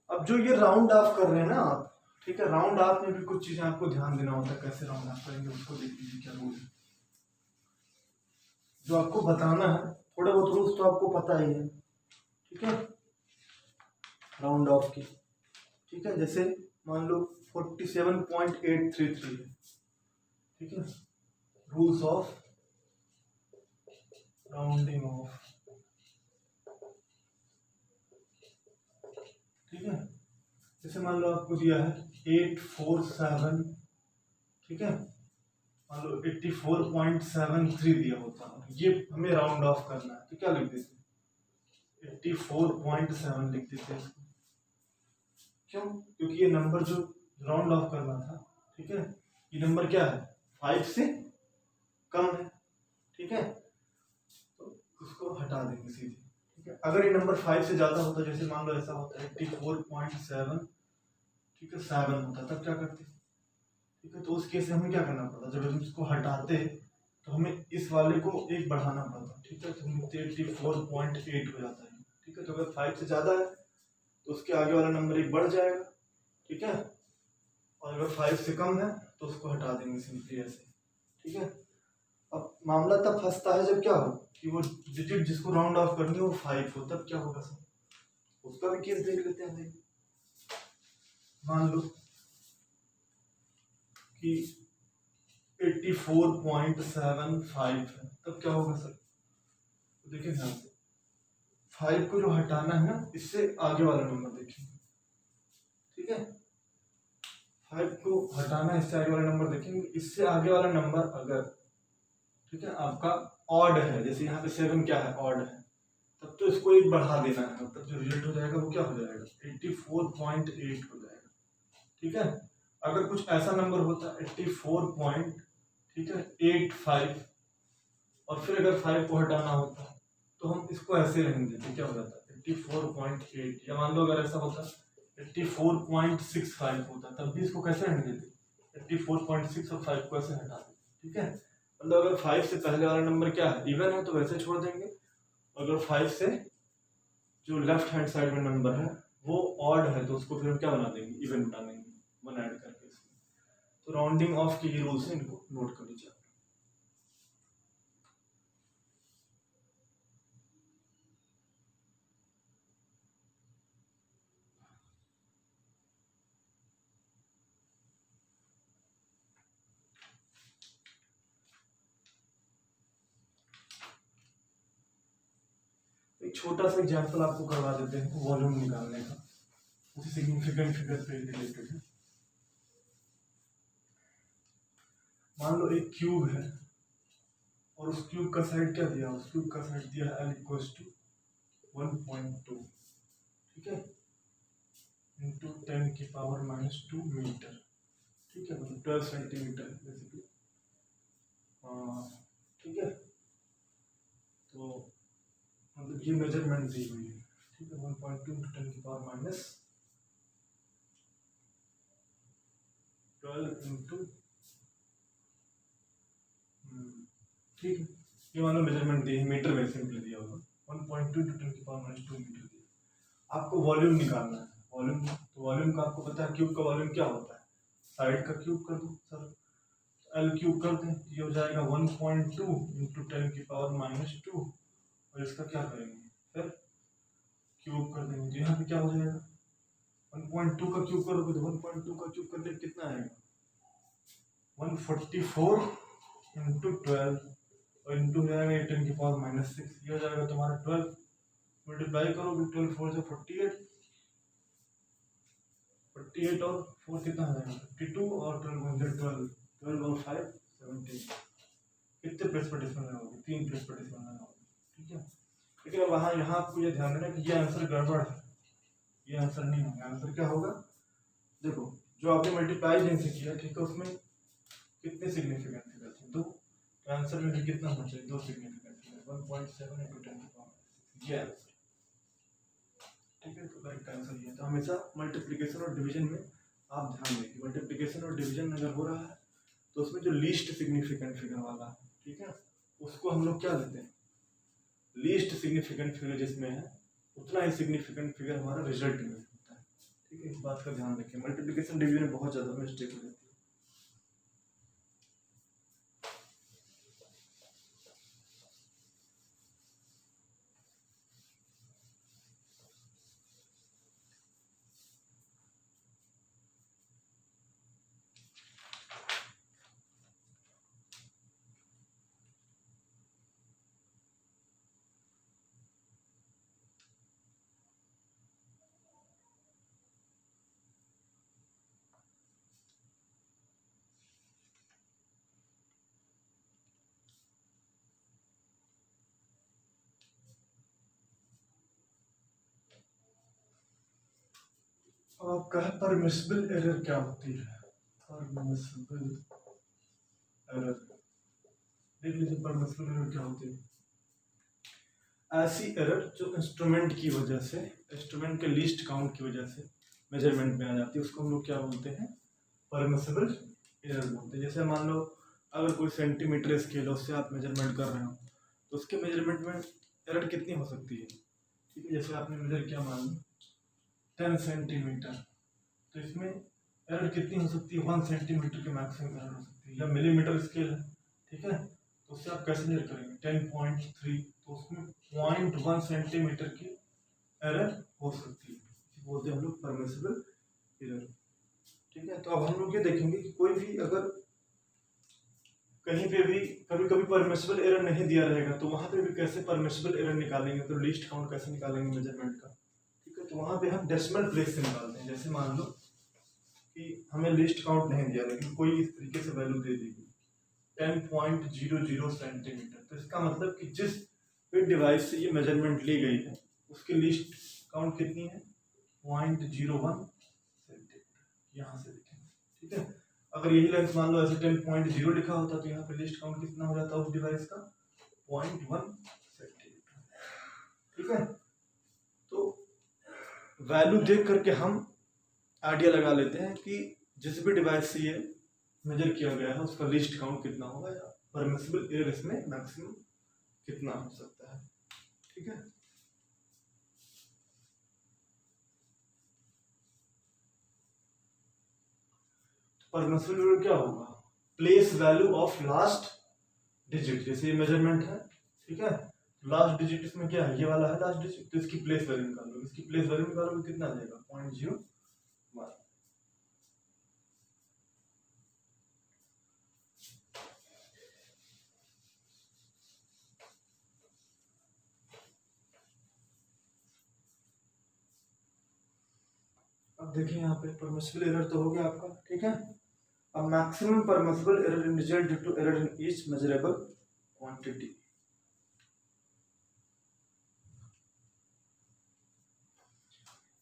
अब जो ये राउंड ऑफ कर रहे हैं ना आप, ठीक है, राउंड ऑफ में भी कुछ चीजें आपको ध्यान देना होता है, कैसे राउंड ऑफ करेंगे उसको देख लीजिए क्या रूल है जो आपको बताना है। थोड़े बहुत रूल्स तो आपको पता ही है, ठीक है, राउंड ऑफ की। ठीक है, जैसे मान लो 47.833 है, ठीक है, रूल्स ऑफ राउंडिंग ऑफ। ठीक है, जैसे मान लो आपको दिया है 847, ठीक है, मान लो 84.73 दिया होता है, ये हमें राउंड ऑफ करना है, तो क्या लिख देते? 84.7 लिख देते हैं। क्यों? क्योंकि ये नंबर जो राउंड ऑफ करना था, ठीक है, ये नंबर क्या है? 5 से कम है। ठीक है, तो उसको हटा देंगे सीधे। ठीक है, अगर ये नंबर 5 से ज्यादा होता, जैसे मान लो ऐसा होता है 84.7, ठीक है, 7 होता, तब क्या करते? ठीक है, तो उस केस में हमें क्या करना पड़ता? जब हम इसको हटाते तो हमें इस वाले को एक बढ़ाना पड़ता। ठीक है, तो हम 84.8 हो जाता है। ठीक है, तो अगर 5 से ज्यादा है तो उसके आगे वाला नंबर एक बढ़ जाएगा। ठीक है, और अगर 5 से कम है तो उसको हटा देंगे सिंपली ऐसे। ठीक है, अब मामला तब फंसता है जब क्या हो कि वो डिजिट जिसको राउंड ऑफ करनी है वो 5 हो, तब क्या होगा सर? उसका भी केस देख लेते हैं। मान लो कि 84.75 है, तब क्या होगा सर? तो देखिए ध्यान से, 5 को जो हटाना है ना, इससे आगे वाला नंबर देखिए। ठीक है, 5 को हटाना है, इससे आगे वाला नंबर देखेंगे। इससे आगे वाला नंबर अगर, ठीक है, आपका ऑड है, जैसे यहाँ पे 7 क्या है? ऑड है, तब तो इसको एक बढ़ा देना है, तब जो रिजल्ट हो जाएगा वो क्या हो जाएगा? 84.8 हो जाएगा। ठीक है, अगर कुछ ऐसा नंबर होता 84. ठीक है, 85, और फिर अगर 5 को हटाना होता तो हम इसको ऐसे रहने देते, क्या हो जाता? 84.8। या मान लो अगर ऐसा होता 84.65 होता, तब भी इसको कैसे रहने देते? 84.6 और 5 को ऐसे हटा देते। ठीक है, मतलब अगर 5 से पहले वाला नंबर क्या है? इवन है, तो वैसे छोड़ देंगे। अगर 5 से जो लेफ्ट हैंड साइड में नंबर है वो ऑड है, तो उसको फिर हम क्या बना देंगे? इवन बना देंगे, 1 ऐड करके इसमें। तो राउंडिंग ऑफ के ये रूल्स हैं, इनको नोट कर लीजिए। एक छोटा सा एग्जांपल आपको करवा देते हैं वॉल्यूम निकालने का, उसी सिग्निफिकेंट फिगर से रिलेटेड है। मान लो एक क्यूब है और उस क्यूब का साइड क्या दिया? उस क्यूब का साइड दिया है L = 1.2, ठीक है, इंटू 10⁻⁻2 मीटर। ठीक है, मतलब 12 सेंटीमीटर बेसिकली। ठीक है, ये मेजरमेंट दी हुई है, ठीक है, 1.2 × 10⁻⁻12 × ठीक है, ये मान लो मेजरमेंट दी है, मीटर में सिंपली दिया होगा, 1.2 × 10⁻²2 मीटर दिया। आपको वॉल्यूम निकालना है, वॉल्यूम, तो वॉल्यूम का आपको पता है क्यूब का वॉल्यूम क्या होता है, साइड का क्यूब कर दो सर, एल क्यूब कर दें, ये हो जाएगा 1.2 × 10⁻², और इसका क्या करेंगे फिर क्यूब कर देंगे, तो यहाँ पे क्या हो जाएगा 1.2 का क्यूब करोगे तो 1.2 का क्यूब करने कितना आएगा 144 × 12 और इंटू हो जाएगा 10⁻⁻6, ये हो जाएगा तुम्हारा 12, मल्टीप्लाई करोगे 12 4 से 48, 48 और 4 कितना हो जाएगा 52, और 12 1 12, 12 और 5 17, कितने प्लेस पर डिस्प्ले होगी 3 प्लेस पर डिस्प्ले होगी, ठीक है। लेकिन अब वहाँ यहाँ आपको ये ध्यान देना कि ये आंसर गड़बड़ है, ये आंसर नहीं होगा, आंसर क्या होगा, देखो जो आपने मल्टीप्लाई जिनसे किया, ठीक है, उसमें कितने सिग्निफिकेंट फिगर थे 2, तो आंसर में भी कितना होना चाहिए 2 सिग्निफिकेंट फिगर, 1.7 × 10⁻⁶, ये आंसर, ठीक है। तो करेक्ट आंसर ये है। तो हमेशा मल्टीप्लिकेशन और डिवीजन में आप ध्यान दें कि मल्टीप्लिकेशन और डिवीजन अगर हो रहा है तो उसमें जो लीस्ट सिग्निफिकेंट फिगर वाला है, ठीक है, उसको हम लोग क्या देते हैं, लीस्ट सिग्निफिकेंट फिगर जिसमें है उतना ही सिग्निफिकेंट फिगर हमारा रिजल्ट में होता है, ठीक है। इस बात का ध्यान रखें, मल्टीप्लिकेशन डिवीजन में बहुत ज़्यादा मिस्टेक हो जाती है। आपका है परमिसिबल एरर क्या होती है, परमिसिबल एरर, देख लीजिए परमिसिबल एरर क्या होती है, ऐसी एरर जो इंस्ट्रूमेंट की वजह से, इंस्ट्रूमेंट के लीस्ट काउंट की वजह से मेजरमेंट में आ जाती है, उसको हम लोग क्या बोलते हैं, परमिसिबल एरर बोलते हैं। जैसे मान लो अगर कोई सेंटीमीटर स्केल है उससे आप मेजरमेंट कर रहे हो तो उसके मेजरमेंट में एरर कितनी हो सकती है, ठीक है। जैसे आपने मेजर किया मान लो 10 सेंटीमीटर, तो इसमें एरर कितनी हो सकती है 1 सेंटीमीटर की मैक्सिमम एरर हो सकती है, या मिलीमीटर स्केल है, ठीक है, तो उससे आप कैसे मेजर करेंगे 10.3, तो उसमें 0.1 सेंटीमीटर की एरर हो सकती है, बोलते हैं हम लोग परमिसिबल एरर, ठीक है। तो अब हम लोग ये देखेंगे कि कोई भी अगर कहीं पे भी कभी कभी परमिसिबल एरर नहीं दिया रहेगा तो वहाँ पे भी कैसे परमिसिबल एरर निकालेंगे, तो लीस्ट काउंट कैसे निकालेंगे मेजरमेंट का, ठीक है। तो वहाँ पे हम डेसिमल प्लेस से निकालते हैं, जैसे मान लो कि हमें लिस्ट काउंट नहीं दिया लेकिन कोई इस तरीके से वैल्यू दे दी 10.00 सेंटीमीटर, तो इसका मतलब कि जिस भी डिवाइस से ये मेजरमेंट ली गई है उसकी लिस्ट काउंट कितनी है 0.01 सेंटीमीटर, यहाँ से देखेंगे, ठीक है। अगर यही लेंस मान लो ऐसे 10.0 लिखा होता तो यहाँ पे लिस्ट काउंट कितना हो जाता उस डिवाइस का 0.1 सेंटीमीटर, ठीक है। तो वैल्यू देख करके हम आइडिया लगा लेते हैं कि जिस भी डिवाइस से ये मेजर किया गया है उसका लिस्ट काउंट कितना होगा या परमिसिबल एरर इसमें मैक्सिमम कितना हो सकता है, ठीक है। परमिसिबल एरर क्या होगा, place value of last digit, जैसे ये मेजरमेंट है, ठीक है, लास्ट डिजिट इसमें क्या है ये वाला है लास्ट डिजिट, तो इसकी प्लेस वैल्यू निकालो, इसकी प्लेस वैल्यू निकालोगे कितना आ जाएगा 0.01। अब देखिए यहाँ पे परमिसिबल एरर तो हो गया आपका, ठीक है। अब maximum permissible error in result due to error in each measurable quantity,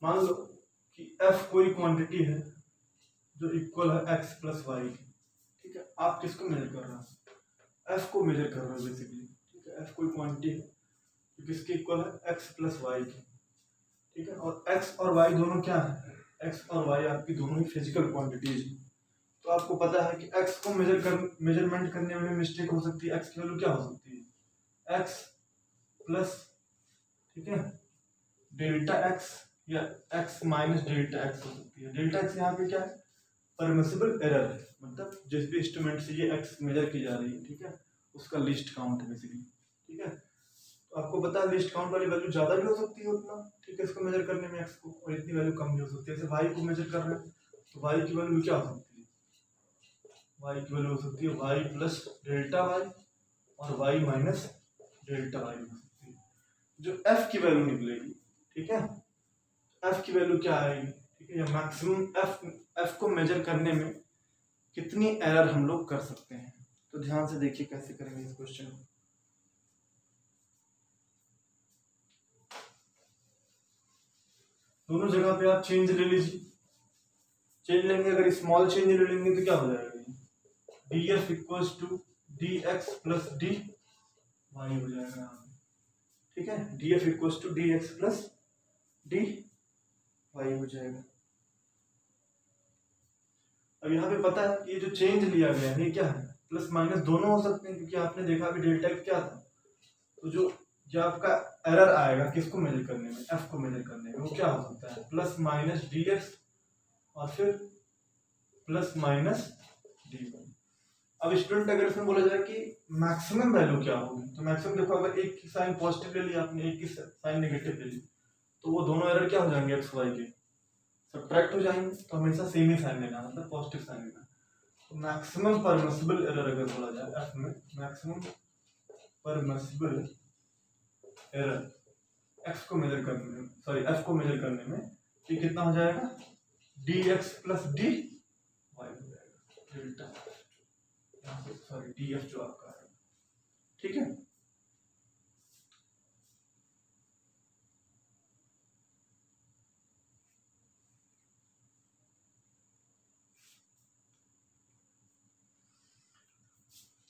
मान लो कि f कोई क्वांटिटी है जो इक्वल है x प्लस वाई, ठीक है। आप किसको मेजर कर रहे हो, f को मेजर कर रहे हो बेसिकली, ठीक है। f कोई क्वांटिटी है जो किसके इक्वल है, एक्स प्लस वाई के, ठीक है। और एक्स और वाई दोनों क्या है, एक्स और वाई आपकी दोनों ही फिजिकल क्वांटिटीज है। तो आपको पता है कि एक्स को मेजरमेंट करने में मिस्टेक हो सकती है। एक्स की वैल्यू क्या हो सकती है, एक्स प्लस, ठीक है, डेल्टा एक्स या एक्स माइनस डेल्टा एक्स हो सकती है। डेल्टा एक्स यहाँ पे क्या है, परमिसिबल एरर है, मतलब जिस भी इंस्ट्रूमेंट से ये एक्स मेजर की जा रही है, ठीक है, उसका लीस्ट काउंट है बेसिकली, ठीक है। तो आपको पता है लीस्ट काउंट वाली वैल्यू ज्यादा भी हो सकती है उतना, ठीक है, इसको मेजर करने में एक्स को, और इतनी वैल्यू कम भी हो सकती है। जैसे वाई को मेजर कर रहे हैं तो वाई की वैल्यू क्या हो सकती है, वाई की वैल्यू हो सकती है वाई प्लस डेल्टा वाई और वाई माइनस डेल्टा वाई हो सकती है। जो एफ की वैल्यू निकलेगी, ठीक है, एफ की वैल्यू क्या आएगी, ठीक है, या मैक्सिमम एफ को मेजर करने में कितनी एरर हम लोग कर सकते हैं। तो ध्यान से देखिए कैसे करेंगे इस क्वेश्चन को। दोनों जगह पे आप चेंज ले लीजिए, चेंज लेंगे, अगर स्मॉल चेंज ले लेंगे तो क्या हो जाएगा, d f equal to d x plus D y हो जाएगा यहाँ पे, ठीक है, d f equal to d x plus D y हो जाएगा। अब यहाँ पे पता है ये जो चेंज लिया गया है ये क्या है, प्लस माइनस दोनों हो सकते हैं, क्योंकि आपने देखा अभी डेल्टा एक्स क्या था। तो जो आपका एरर आएगा किसको मेजर करने में, एफ को मेजर करने में, वो क्या हो सकता है, प्लस माइनस डी एक्स और फिर प्लस माइनस डी वाई। अब स्टूडेंट अगर इसमें बोला जाए कि मैक्सिमम वैल्यू क्या होगी, तो मैक्सिमम देखो, अगर एक की साइन पॉजिटिव ले लिया आपने, एक की साइन नेगेटिव ले ली, तो वो दोनों एरर क्या हो जाएंगे, एक्स वाई के सब्ट्रैक्ट हो जाएंगे। तो हमेशा सेम ही साइन लेना, मतलब पॉजिटिव साइन लेना। तो मैक्सिमम परमिसिबल एरर अगर बोला जाए एफ में, मैक्सिमम परमिसिबल एरर एक्स को मेजर करने में, सॉरी एफ को मेजर करने में, ये कितना हो जाएगा, D x plus D y हो जाएगा, डेल्टा, सॉरी डी एफ जो आपका है, ठीक है।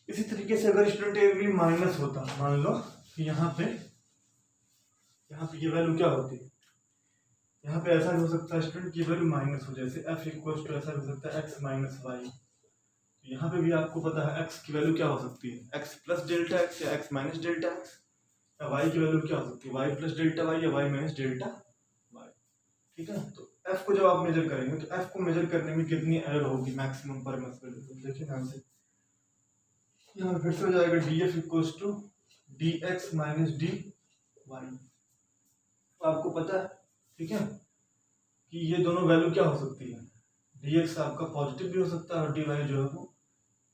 इसी तरीके से अगर स्टूडेंट ए भी माइनस होता, मान लो कि यहाँ पे ये वैल्यू क्या होती है, यहाँ पे ऐसा भी हो सकता है स्टूडेंट की वैल्यू माइनस हो, जैसे एफ इक्वल टू ऐसा भी हो सकता है एक्स माइनस वाई। यहाँ पे भी आपको पता है एक्स की वैल्यू क्या हो सकती है, एक्स प्लस डेल्टा एक्स या एक्स माइनस डेल्टा एक्स, या वाई की वैल्यू क्या हो सकती है, वाई प्लस डेल्टा वाई या वाई माइनस डेल्टा वाई, ठीक है। तो एफ को जब आप मेजर करेंगे तो एफ को मेजर करने में कितनी एरर होगी, मैक्सिमम परमिसिबल, देखिए ध्यान से, यहाँ फिर से हो जाएगा d f equal to d x minus d y. आपको पता है, ठीक है, कि ये दोनों वैल्यू क्या हो सकती है, डी एक्स आपका पॉजिटिव भी हो सकता है और डी वाई जो है वो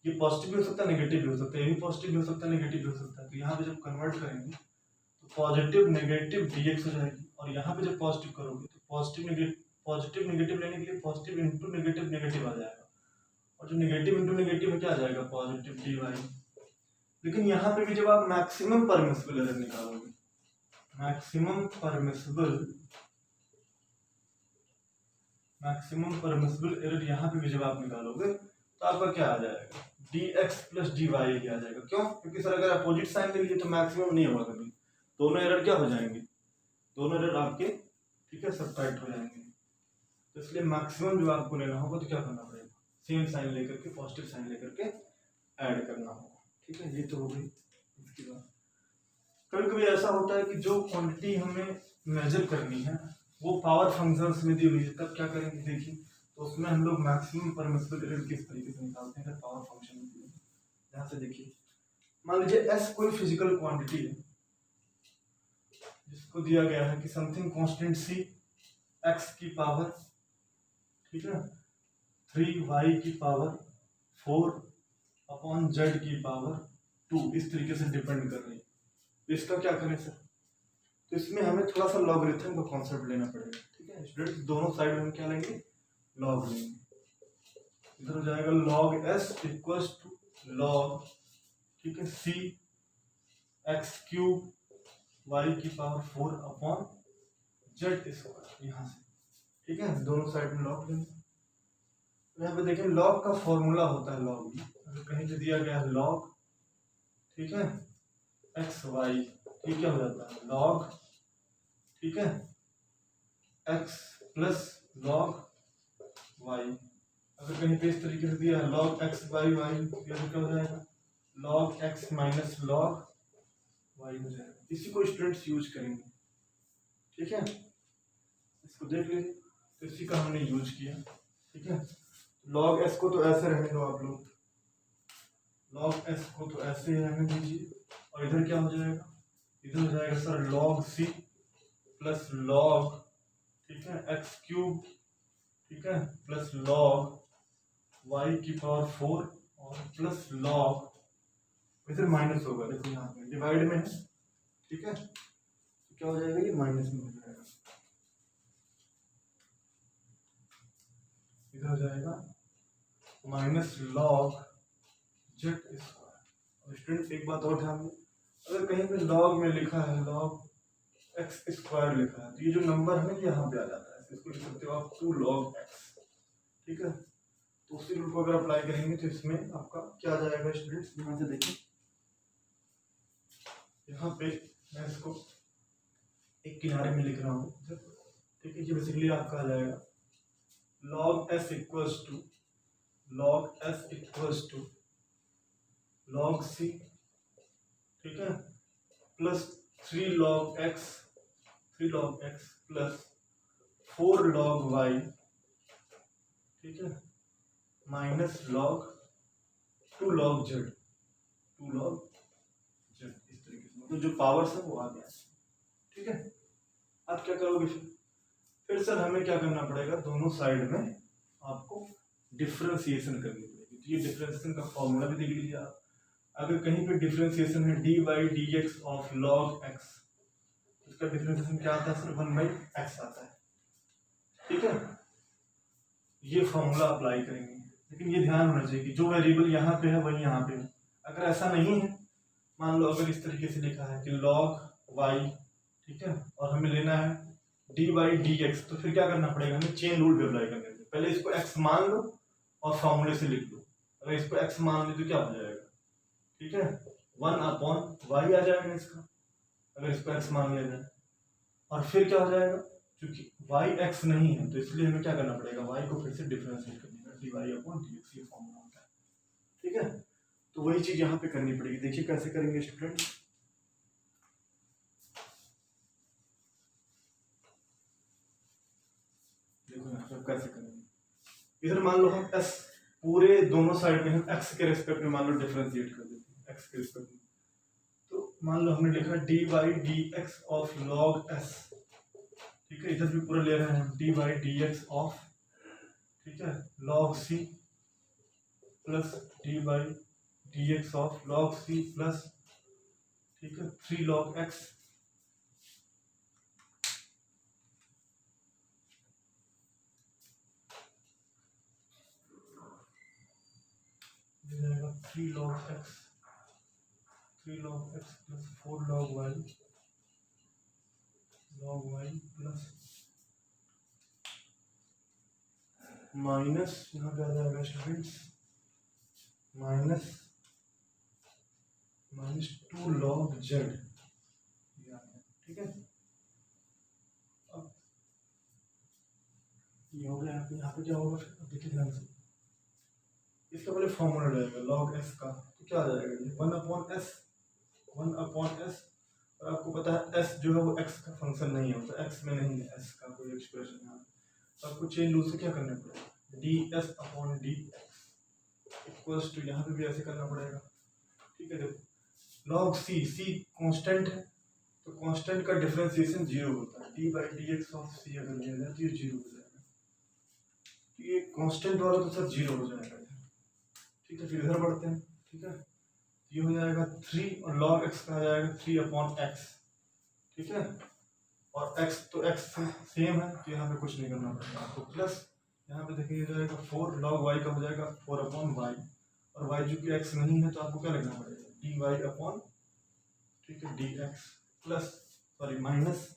ये पॉजिटिव भी हो सकता है नेगेटिव भी हो सकता है, ये भी पॉजिटिव भी हो सकता है नेगेटिव भी हो सकता है। तो यहाँ पे जब कन्वर्ट करेंगे तो पॉजिटिव नेगेटिव डी एक्स हो जाएगी, और यहाँ पे जब पॉजिटिव करोगे तो पॉजिटिव नेगेटिव लेने के लिए पॉजिटिव इंटू नेगेटिव नेगेटिव आ जाएगा, और जो नेगेटिव इंटू नेगेटिव में क्या आ जाएगा, पॉजिटिव डी वाई। लेकिन यहाँ पे भी जब आप मैक्सिमम परमिसिबल एरर निकालोगे, मैक्सिमम परमिसिबल एरर यहाँ पे भी जब आप निकालोगे तो आपका क्या आ जाएगा, D x plus D Y आ जाएगा। क्यों, क्योंकि सर अगर अपोजिट साइन ले लिए तो मैक्सिमम नहीं होगा कभी, दोनों एरर क्या हो जाएंगे, दोनों एरर आपके, ठीक है, सब्ट्रैक्ट हो जाएंगे। तो इसलिए मैक्सिमम जो आपको लेना होगा तो क्या करना पड़ेगा, सेम साइन लेकर के, पॉजिटिव साइन लेकर के ऐड करना होगा, ठीक है। ये तो हो गई इसकी बात। कभी कभी ऐसा होता है कि जो क्वांटिटी हमें मेजर करनी है वो पावर फंक्शंस में दी हुई है, तब क्या करेंगे देखिए, तो उसमें हम लोग मैक्सिमम परमिसिबल एरर किस तरीके से निकालते हैं, पावर फंक्शन में दी हुई है। यहाँ से देखिए, मान लीजिए एस कोई फिजिकल क्वांटिटी है जिसको दिया गया है कि समथिंग कांस्टेंट सी एक्स की पावर, ठीक है, 3y की पावर 4 अपॉन जेड की पावर 2, इस तरीके से डिपेंड कर रही है। तो इसका क्या करें सर, तो इसमें हमें थोड़ा सा लॉगरिथम का कॉन्सेप्ट लेना पड़ेगा, ठीक है स्टूडेंट्स। दोनों साइड में हम क्या लेंगे, लॉग लेंगे। इधर हो जाएगा log s equal to log, ठीक है, सी एक्स क्यूब वाई की पावर 4 अपॉन जेड स्क्वायर, यहाँ से, ठीक है, दोनों साइड में लॉग लेंगे। तो यहाँ पे देखिए लॉग का फॉर्मूला होता है, लॉग अगर कहीं पे दिया गया है लॉग, ठीक है, एक्स वाई, तो ये क्या हो जाता है लॉग, ठीक है, एक्स प्लस लॉग वाई। अगर कहीं पे इस तरीके से दिया है लॉग एक्स बाई वाई, तो क्या हो जाएगा log x minus log y हो जाएगा। इसी को स्टूडेंट्स यूज करेंगे, ठीक है, इसको देख लीजिए। तो इसी का हमने यूज किया, ठीक है। लॉग एस को तो ऐसे रहने दो आप लोग, लॉग एस को तो ऐसे ही रहने दीजिए। और इधर क्या हो जाएगा, इधर हो जाएगा sir log c plus log, ठीक है, एक्स क्यूब, ठीक है, प्लस लॉग वाई की पावर 4 और प्लस लॉग, इधर माइनस होगा, देखो यहाँ पे डिवाइड में है, ठीक है, तो क्या हो जाएगा ये माइनस में हो जाएगा, इधर हो जाएगा minus log Z square. Student एक बात और ध्यान दें, अगर कहीं पे लॉग में लिखा है लॉग एक्स स्क्वायर लिखा है, तो ये जो नंबर है ना यहाँ पे आ जाता है, इसको लिख सकते हो आप 2 लॉग एक्स, ठीक है। तो उसी रूल को अगर अप्लाई करेंगे तो इसमें आपका क्या आ जाएगा स्टूडेंट्स, यहाँ से देखिए, यहाँ पे मैं इसको एक किनारे में लिख रहा हूँ, ठीक है। ये बेसिकली आपका आ जाएगा log S equals to log C, ठीक है, plus 3 log X plus 4 log Y, ठीक है, माइनस लॉग 2 लॉग जेड, इस तरीके से मतलब जो पावर्स है वो आ गया, ठीक है। अब क्या करोगे फिर सर हमें क्या करना पड़ेगा, दोनों साइड में आपको डिफरेंशिएशन करनी पड़ेगी। तो ये डिफरेंशिएशन का फॉर्मूला भी देख लीजिए आप, अगर कहीं पे डिफरेंशिएशन है D by d x of log x, इसका डिफरेंशिएशन क्या आता है सर 1 बाई एक्स आता है, ठीक है। ये फॉर्मूला अप्लाई करेंगे, लेकिन ये ध्यान होना चाहिए कि जो वेरिएबल यहाँ पे है वही यहाँ पे है। अगर ऐसा नहीं है, मान लो अगर इस तरीके से लिखा है कि लॉग वाई, ठीक है, और हमें लेना है डी बाई डी एक्स, तो फिर क्या करना पड़ेगा, हमें चेन रूल भी अप्लाई करने से पहले इसको एक्स मान लो और फॉर्मूले से लिख लो। अगर इसको एक्स मान लो तो क्या हो जाएगा, ठीक है, 1/y आ जाएगा इसका, अगर इसको एक्स मान लिया जाए। और फिर क्या हो जाएगा, क्योंकि y x नहीं है तो इसलिए हमें क्या करना पड़ेगा, y को फिर से डिफरेंशिएट करना, dy/dx ये फॉर्मूला होता है, ठीक है। तो वही चीज यहाँ पे करनी पड़ेगी। देखिए कैसे करेंगे स्टूडेंट, देखो यहाँ पे कैसे करेंगे। इधर मान लो हम s पूरे दोनों साइड में हम x के रेस्पेक्ट में मान लो डिफरेंशिएट कर देते हैं, x के रेस्पेक्ट में। तो मान लो हमने लिखा d by d x of log s, ठीक है, इधर भी पूरा ले रहे हैं d by d x of, ठीक है, log c plus d by d x of log c plus, ठीक है, 3 लॉग एक्स, जाएगा 3 log x plus 4 log y plus minus, यहाँ पे आ जाएगा स्टूडेंट्स माइनस 2 log z, ठीक है। अब ये हो गया, यहाँ पे क्या होगा, देखिए ध्यान से, इसका पहले फॉर्मूला रहेगा log s का, तो क्या आ जाएगा ये 1/s, और आपको पता है s जो है वो x का फंक्शन नहीं है, तो x में नहीं है s का कोई एक्सप्रेशन यहाँ, तो आपको चेन रूल से क्या करना पड़ेगा, ds/dx इक्वल्स टू, यहाँ पे भी ऐसे करना पड़ेगा, ठीक है। देखो log c कांस्टेंट है, तो कांस्टेंट का डिफरेंशिएशन 0 होता है, d/dx ऑफ c अगर लिया जाए तो ये 0 हो जाएगा, ये कांस्टेंट वाला तो सर 0 हो जाएगा, ठीक है। फिर इधर बढ़ते हैं, ठीक है, ये हो जाएगा 3 और log x का आ जाएगा 3/x, ठीक है, और x तो x सेम है तो यहाँ पे कुछ नहीं करना पड़ेगा आपको, प्लस यहाँ पे देखिए जाएगा 4 log y का हो जाएगा 4/y, और y जो कि x नहीं है तो आपको क्या लिखना पड़ेगा dy/, ठीक है, dx plus sorry minus,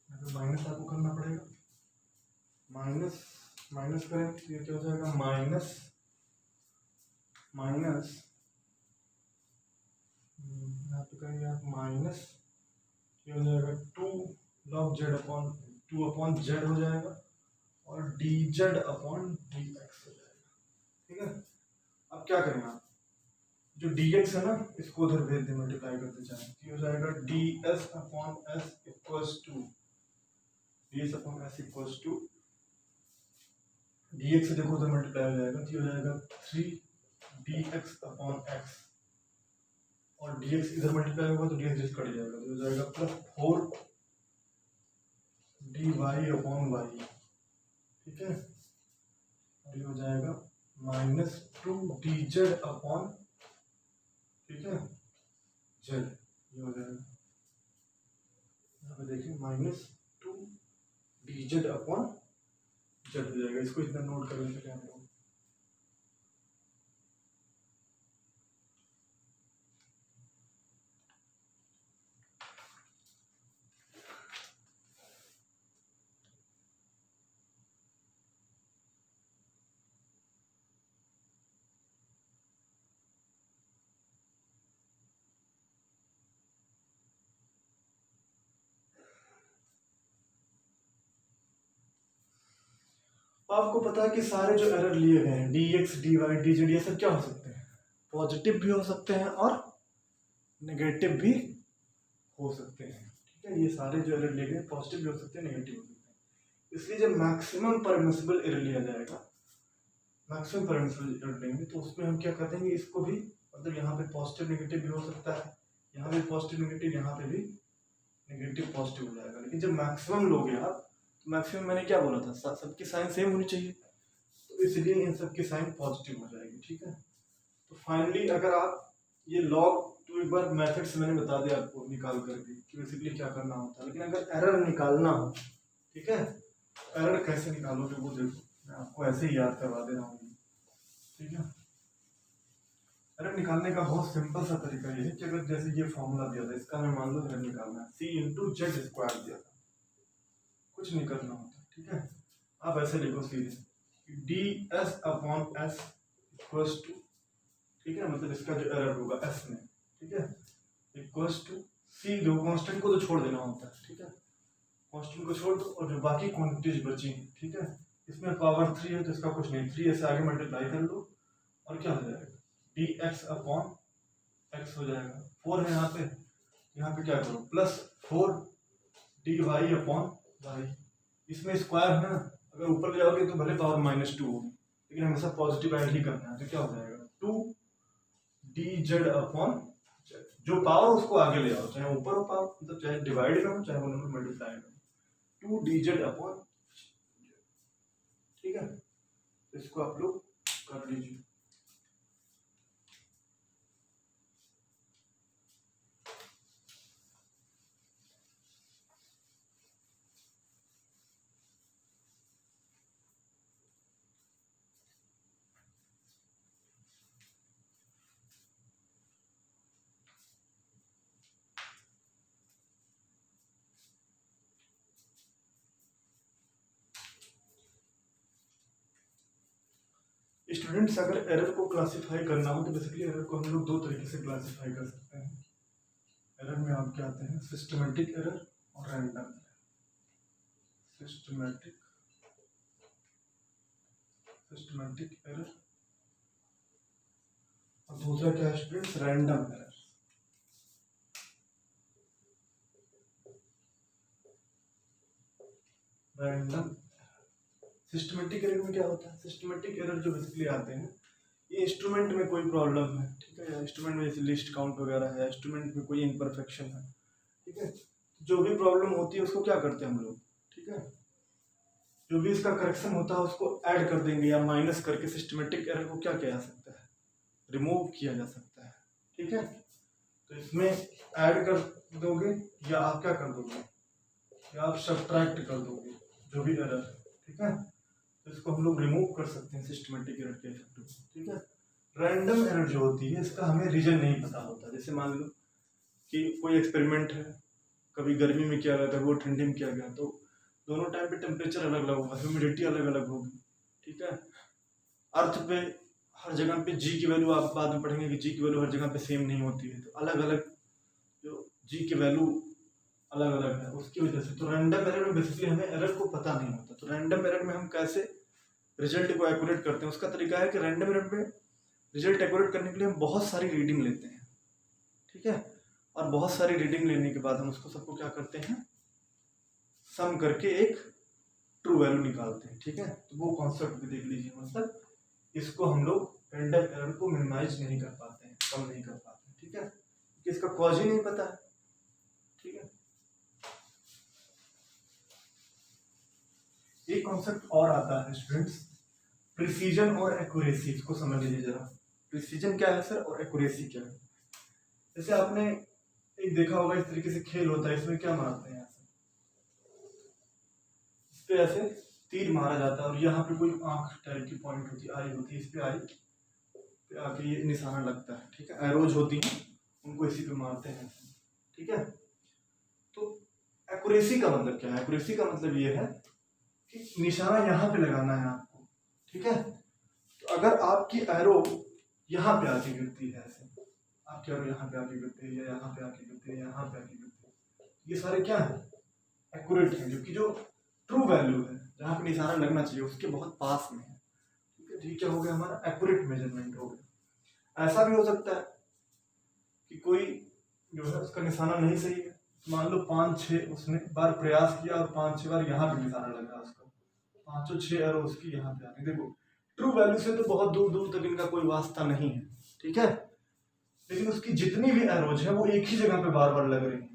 minus आपको करना पड़ेगा, माइनस करें तो ये क्या हो जाएगा माइनस यहाँ पे करेंगे आप माइनस, ये हो जाएगा 2 log z upon 2 upon z हो जाएगा, और dz अपॉन dx हो जाएगा। ठीक है, अब क्या करेंगे आप, जो dx है ना इसको उधर भेज दें, मल्टीप्लाई करते जाएं, ये हो जाएगा ds upon s equals to dx upon s equals to dx से देखो उधर मल्टीप्लाई हो जाएगा, तो ये हो जाएगा 3 dx अपॉन x, और dx इधर मल्टीप्लाई होगा तो dx कट जाएगा, तो हो जाएगा प्लस 4 dy अपॉन y। ठीक है, और ये हो जाएगा माइनस 2 dz अपॉन, ठीक है, z, ये हो जाएगा, यहाँ पे देखिए माइनस 2 dz अपॉन z हो जाएगा। इसको इतना नोट करेंगे क्या होगा, आपको पता है कि सारे जो एरर लिए गए हैं dx dy dz ये सब क्या हो सकते हैं, पॉजिटिव भी हो सकते हैं और नेगेटिव भी हो सकते हैं। ठीक है, ये सारे जो एरर लिए गए पॉजिटिव भी हो सकते हैं, नेगेटिव हो सकते हैं। इसलिए जब मैक्सिमम परमिसिबल एरर लिया जाएगा, मैक्सिमम परमिसिबल एरर लेंगे तो उसमें हम क्या कर देंगे, इसको भी मतलब यहाँ पे पॉजिटिव नेगेटिव भी हो सकता है, यहाँ पे पॉजिटिव नेगेटिव, यहाँ पे भी नेगेटिव पॉजिटिव हो जाएगा। लेकिन जब मैक्सिमम लोगे आप, तो मैक्सिमम मैंने क्या बोला था, सबकी साइन सेम होनी चाहिए, तो इसलिए इन सबकी साइन पॉजिटिव हो जाएगी। ठीक है, तो फाइनली अगर आप ये लॉग तो एक बार मेथड से मैंने बता दिया आपको निकाल करके कि बेसिकली क्या करना होता है, लेकिन अगर एरर निकालना हो, ठीक है, एरर कैसे निकालोगे वो देखो, मैं आपको ऐसे ही याद करवा दे रहा हूँ। ठीक है, एरर निकालने का बहुत सिंपल सा तरीका ये है कि अगर जैसे ये फॉर्मूला दिया था, इसका हमें मान लो एरर निकालना है, c इंटू जेड स्क्वायर दिया था, कुछ नहीं करना होता। ठीक है, आप ऐसे लिखो सीधे d s upon s equals to, ठीक है, मतलब इसका जो एरर होगा एस में, ठीक है, इक्वल्स टू सी, जो कांस्टेंट को तो छोड़ देना होता है। ठीक है, कांस्टेंट को छोड़ दो और जो बाकी क्वांटिटीज बची हैं, ठीक है, इसमें पावर 3 है तो इसका कुछ नहीं, 3 ऐसे आगे मल्टीप्लाई कर लो और क्या हो जाएगा, डी एक्स अपॉन एक्स हो जाएगा, 4 है यहाँ पे क्या करो plus 4 d y upon y, इसमें स्क्वायर है ना, अगर ऊपर ले जाओगे तो भले पावर -2 होगी, लेकिन हमेशा पॉजिटिव ऐड ही करना है, तो क्या हो जाएगा 2 डी जेड अपॉन जेड, जो पावर उसको आगे ले आओ, चाहे ऊपर हो पावर, मतलब चाहे डिवाइड में हो चाहे वो नंबर मल्टीप्लाई में, 2 डी जेड अपॉन, ठीक है, तो इसको आप लोग कर लीजिए। स्टूडेंट्स अगर एरर को क्लासिफाई करना हो तो बेसिकली एरर को हम लोग दो तरीके से क्लासिफाई कर सकते हैं। एरर में आपके आते हैं सिस्टमेटिक एरर और रैंडम एरर। सिस्टमेटिक एरर और दूसरा क्या है students, random error. Random systematic error में क्या होता है, सिस्टमेटिक एरर जो बेसिकली आते हैं ये इंस्ट्रूमेंट में कोई प्रॉब्लम है, ठीक है, या इंस्ट्रूमेंट में जैसे लिस्ट काउंट वगैरह है, इंस्ट्रूमेंट में कोई इम्परफेक्शन है, ठीक है, जो भी प्रॉब्लम होती है उसको क्या करते हैं हम लोग, ठीक है, जो भी इसका करेक्शन होता है उसको ऐड कर देंगे या माइनस करके सिस्टमेटिक एरर को क्या किया जा सकता है, रिमूव किया जा सकता है। ठीक है, तो इसमें ऐड कर दोगे या आप क्या कर दोगे, या आप सब्ट्रैक्ट कर दोगे जो भी एरर है, ठीक है, तो इसको हम लोग रिमूव कर सकते हैं सिस्टमेटिक एरर के इफेक्ट को। ठीक है, रैंडम एरर जो होती है इसका हमें रीजन नहीं पता होता, जैसे मान लो कि कोई एक्सपेरिमेंट है, कभी गर्मी में किया गया, कभी वो ठंडी में किया गया, तो दोनों टाइम पे टेम्परेचर अलग अलग होगा, ह्यूमिडिटी अलग अलग होगी, ठीक है, अर्थ पे हर जगह पे जी की वैल्यू आप बाद में पढ़ेंगे कि जी की वैल्यू हर जगह पे सेम नहीं होती है, तो अलग अलग जो जी की वैल्यू अलग अलग है उसकी वजह से। तो रैंडम एरर में बेसिकली हमें एरर को पता नहीं होता। तो रैंडम एरर में हम कैसे रिजल्ट को एक्यूरेट करते हैं, उसका तरीका है कि रैंडम एरर में रिजल्ट एक्यूरेट करने के लिए हम बहुत सारी रीडिंग लेते हैं, ठीक है। और बहुत सारी रीडिंग लेने के बाद हम उसको सबको क्या करते हैं, सम करके एक ट्रू वैल्यू निकालते हैं, ठीक है। तो वो कॉन्सेप्ट भी देख लीजिए, मतलब इसको हम लोग रैंडम एरर को मिनिमाइज नहीं कर पाते हैं, कम नहीं कर पाते हैं, ठीक है, क्योंकि इसका कॉज ही नहीं पता है, ठीक है। एक कॉन्सेप्ट और आता है स्टूडेंट्स, प्रिसीजन और एक्यूरेसी। इसको समझ लीजिए जरा, प्रिसीजन क्या है सर और एक्यूरेसी क्या है। जैसे आपने एक देखा होगा इस तरीके से खेल होता है, इसमें क्या मारते हैं, इस पे ऐसे तीर मारा जाता है और यहाँ पे कोई आंख टाइप की पॉइंट होती है, आई होती है, इस पे आई पे आके ये निशाना लगता है, ठीक है। एरोज होती हैं, उनको इसी पे मारते हैं, ठीक है। तो एक्यूरेसी का मतलब क्या है, एक्यूरेसी का मतलब ये है कि निशाना यहाँ पे लगाना है आपको, ठीक है। तो अगर आपकी एरो यहाँ पे आके गिरती है, ऐसे आपकी एरो यहाँ पे आके गिरती है, या यहाँ पे आके गिरती है, यहाँ पे आके गिरती है, ये सारे क्या है, एक्यूरेट है, क्योंकि जो ट्रू वैल्यू है जहाँ पे निशाना लगना चाहिए उसके बहुत पास में है, ठीक है। ठीक क्या हो गया, हमारा एक्यूरेट मेजरमेंट हो गया। ऐसा भी हो सकता है कि कोई जो है उसका निशाना नहीं सही है, मान लो 5-6 उसने बार प्रयास किया और 5-6 बार यहाँ पे निशाना लगा उसका, 5-6 एरो उसकी यहाँ पे आनी। देखो ट्रू वैल्यू से तो बहुत दूर दूर तक इनका कोई वास्ता नहीं है, ठीक है, लेकिन उसकी जितनी भी एरोज है वो एक ही जगह पे बार बार लग रही है।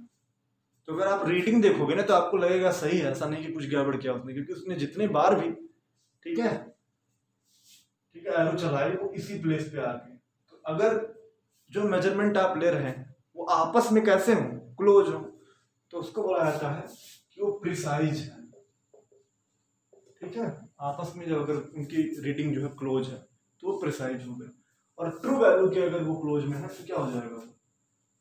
तो अगर आप रीडिंग देखोगे ना तो आपको लगेगा सही है, ऐसा नहीं कि कुछ गड़बड़ किया उसने, क्योंकि उसने जितने बार भी, ठीक है, ठीक है, एरो चलाए वो इसी प्लेस पे आके। तो अगर जो मेजरमेंट आप ले रहे हैं वो आपस में कैसे हो, क्लोज हो, तो उसको बोला जाता है कि वो प्रिसाइज है, ठीक है। आपस में जो अगर उनकी रीडिंग जो है क्लोज है तो वो प्रिसाइज हो गए, और ट्रू वैल्यू के अगर वो क्लोज में है तो क्या हो जाएगा,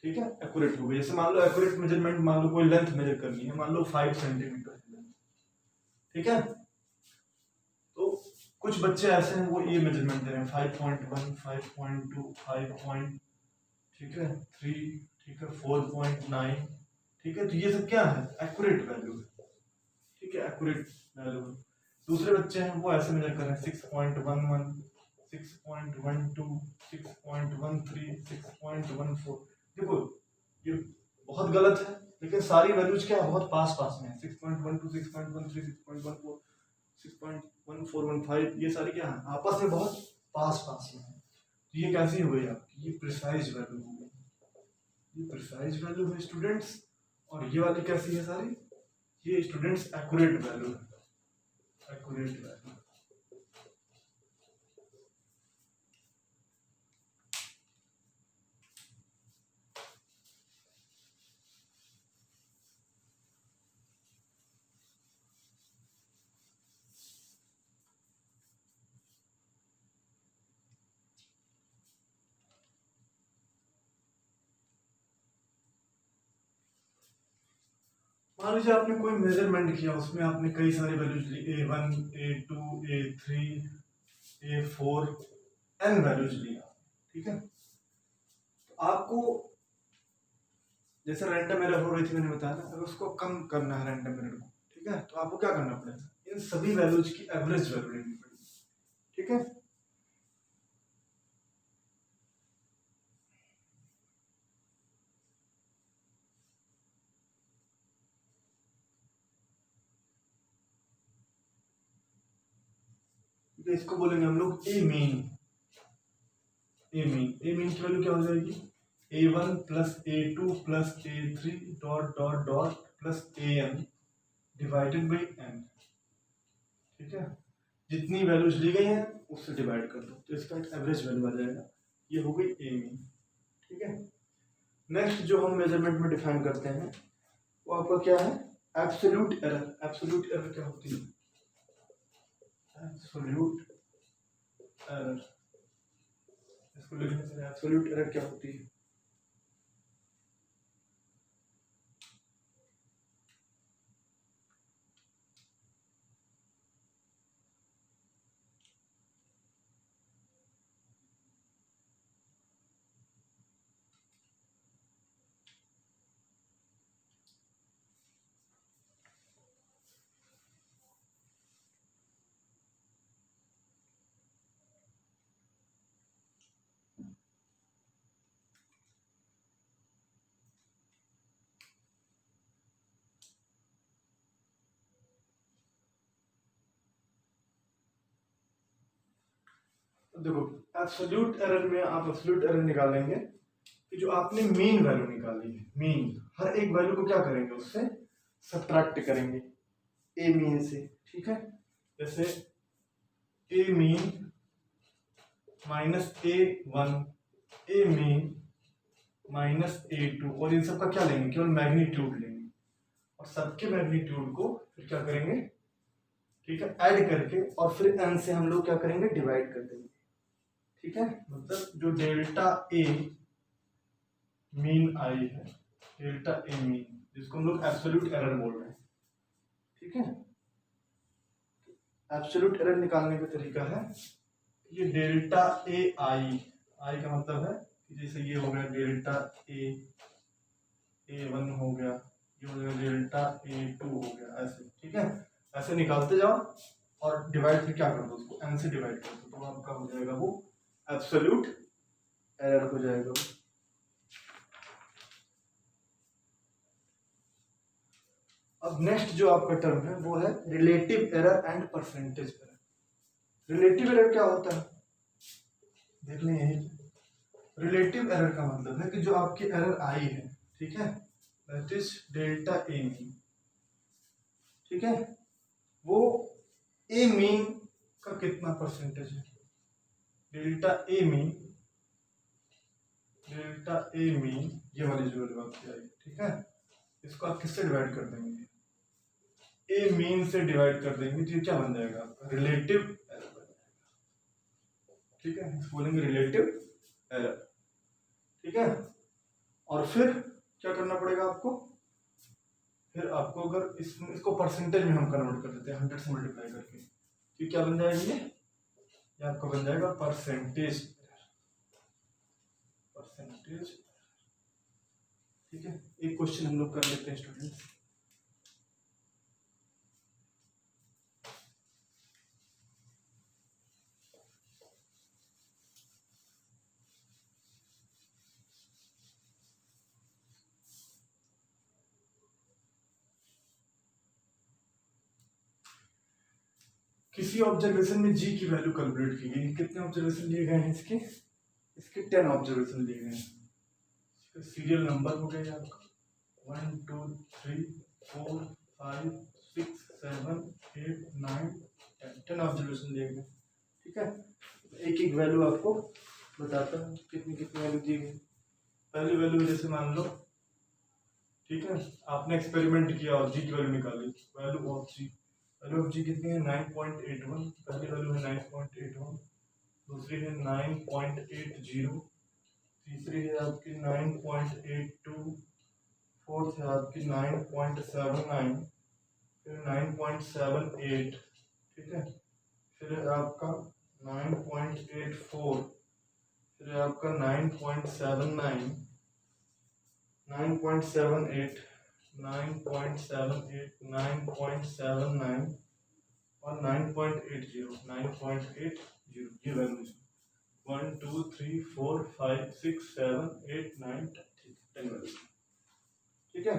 ठीक है, एक्यूरेट हो गई। जैसे मान लो एक्यूरेट मेजरमेंट, मान लो कोई लेंथ मेजर करनी है, मान लो 5 सेंटीमीटर, ठीक है। तो कुछ बच्चे ऐसे हैं वो ये मेजरमेंट दे रहे हैं 5.1, 5.2, 5. ठीक है 3, ठीक है 4.9, ठीक है। तो ये सब क्या है, एक्यूरेट वैल्यू है, ठीक है, एक्यूरेट वैल्यू है। दूसरे बच्चे हैं वो ऐसे मेजर कर रहे हैं 6.11, 6.12, 6.13, 6.14। देखो ये बहुत गलत है, लेकिन सारी वैल्यूज क्या है, बहुत पास पास में है, 6.12, 6.13, 6.14, 6.1415, ये सारी क्या है, आपस में बहुत पास पास में है। तो ये कैसी हो गई आपकी, ये प्रिसाइज वैल्यू हो गई, ये प्रिसाइज वैल्यू है स्टूडेंट्स। और ये वाली कैसी है सारी, ये स्टूडेंट्स एक्यूरेट वैल्यू है, एक्यूरेट वैल्यू। मान लीजिए आपने कोई मेजरमेंट किया, उसमें आपने कई सारी वैल्यूज ली, A1, A2, A3, A4, n values लिया, ठीक है। तो आपको जैसे रैंडम एरर हो रही थी मैंने बताया ना, अगर उसको कम करना है रैंडम एरर को, ठीक है, तो आपको क्या करना पड़ेगा, इन सभी वैल्यूज की एवरेज वैल्यू लेनी पड़ेगी, ठीक है। तो इसको बोलेंगे हम लोग ए मीन, ए मीन, ए मीन की वैल्यू क्या हो जाएगी, A1 plus A2 plus A3 dot dot dot plus AM divided by n, ठीक है। जितनी वैल्यूज ली गई हैं उससे डिवाइड कर दो, तो इसका एवरेज वैल्यू आ जाएगा, ये हो गई ए मीन, ठीक है। नेक्स्ट जो हम मेजरमेंट में डिफाइन करते हैं वो आपका क्या है, एब्सोल्यूट एरर। एब्सोल्यूट एरर क्या होती है, एब्सोल्यूट एरर, इसको लिखने से एब्सोल्यूट एरर क्या होती है, देखो एब्सोल्यूट एरर में आप एब्सोल्यूट एरर निकालेंगे कि जो आपने मीन वैल्यू निकाली है, मीन हर एक वैल्यू को क्या करेंगे, उससे सब्ट्रैक्ट करेंगे ए मीन से, ठीक है। जैसे a mean minus a one, a mean minus a two, और इन सब का क्या लेंगे, केवल मैग्नीट्यूड लेंगे और सबके मैग्नीट्यूड को फिर क्या करेंगे, ठीक है, ऐड करके और फिर n से हम लोग क्या करेंगे, डिवाइड कर देंगे, ठीक है। मतलब जो डेल्टा ए मीन आई है, डेल्टा ए मीन, जिसको हम लोग एब्सोल्यूट एरर बोल रहे हैं, ठीक है। एब्सोल्यूट एरर निकालने का तरीका है, ये डेल्टा ए आई, आई का मतलब है कि जैसे ये हो गया डेल्टा ए वन हो गया, ये हो गया डेल्टा ए टू हो गया, ऐसे, ठीक है। ऐसे निकालते जाओ और डिवाइड फिर क्या कर दो, उसको n से डिवाइड कर दो, तो आपका हो जाएगा वो एब्सोल्यूट एरर हो जाएगा वो। अब नेक्स्ट जो आपका टर्म है वो है relative error and percentage error. Relative error क्या होता है, देख लें यही। रिलेटिव एरर का मतलब है कि जो आपकी एरर आई है, ठीक है, that is delta A mean, ठीक है, वो ए मीन का कितना परसेंटेज है, delta A mean, delta A mean ये वाली जो वैल्यू आपकी आई, ठीक है, इसको आप किससे डिवाइड कर देंगे, ए मीन से डिवाइड कर देंगे, तो ये क्या बन जाएगा आपका रिलेटिव एरर बन जाएगा, ठीक है, बोलेंगे रिलेटिव एरर, ठीक है। और फिर क्या करना पड़ेगा आपको, फिर आपको अगर इसको परसेंटेज में हम कन्वर्ट कर देते हैं 100 से मल्टीप्लाई करके, तो क्या बन जाएगा, ये आपका बन जाएगा परसेंटेज, परसेंटेज, ठीक है। एक क्वेश्चन हम लोग कर लेते हैं स्टूडेंट्स। किसी ऑब्जर्वेशन में जी की वैल्यू कैलकुलेट की गई, कितने ऑब्जर्वेशन लिए गए हैं इसके 10 ऑब्जर्वेशन लिए गए हैं। सीरियल नंबर हो गया आपका 1 2 3 4 5 6 7 8 9 10 ऑब्जर्वेशन लिए गए, ठीक है। एक एक वैल्यू आपको बताता हूँ कितनी कितनी वैल्यू दी गई। पहली वैल्यू जैसे मान लो, ठीक है, आपने एक्सपेरिमेंट किया और जी की वैल्यू निकाली, value of ji, value of जी कितनी है 9.81, पहली वैल्यू है 9.81, दूसरी है 9.80, तीसरी है आपकी 9.82, फोर्थ है आपकी 9.79, फिर 9.78, ठीक है, फिर है आपका 9.84, फिर है आपका 9.79, 9.78, 9.78, 9.79 और 9.80, 9.80, ये वैल्यूज 1 2 3 4 5 6 7 8 9 10 वैल्यूज, ठीक है।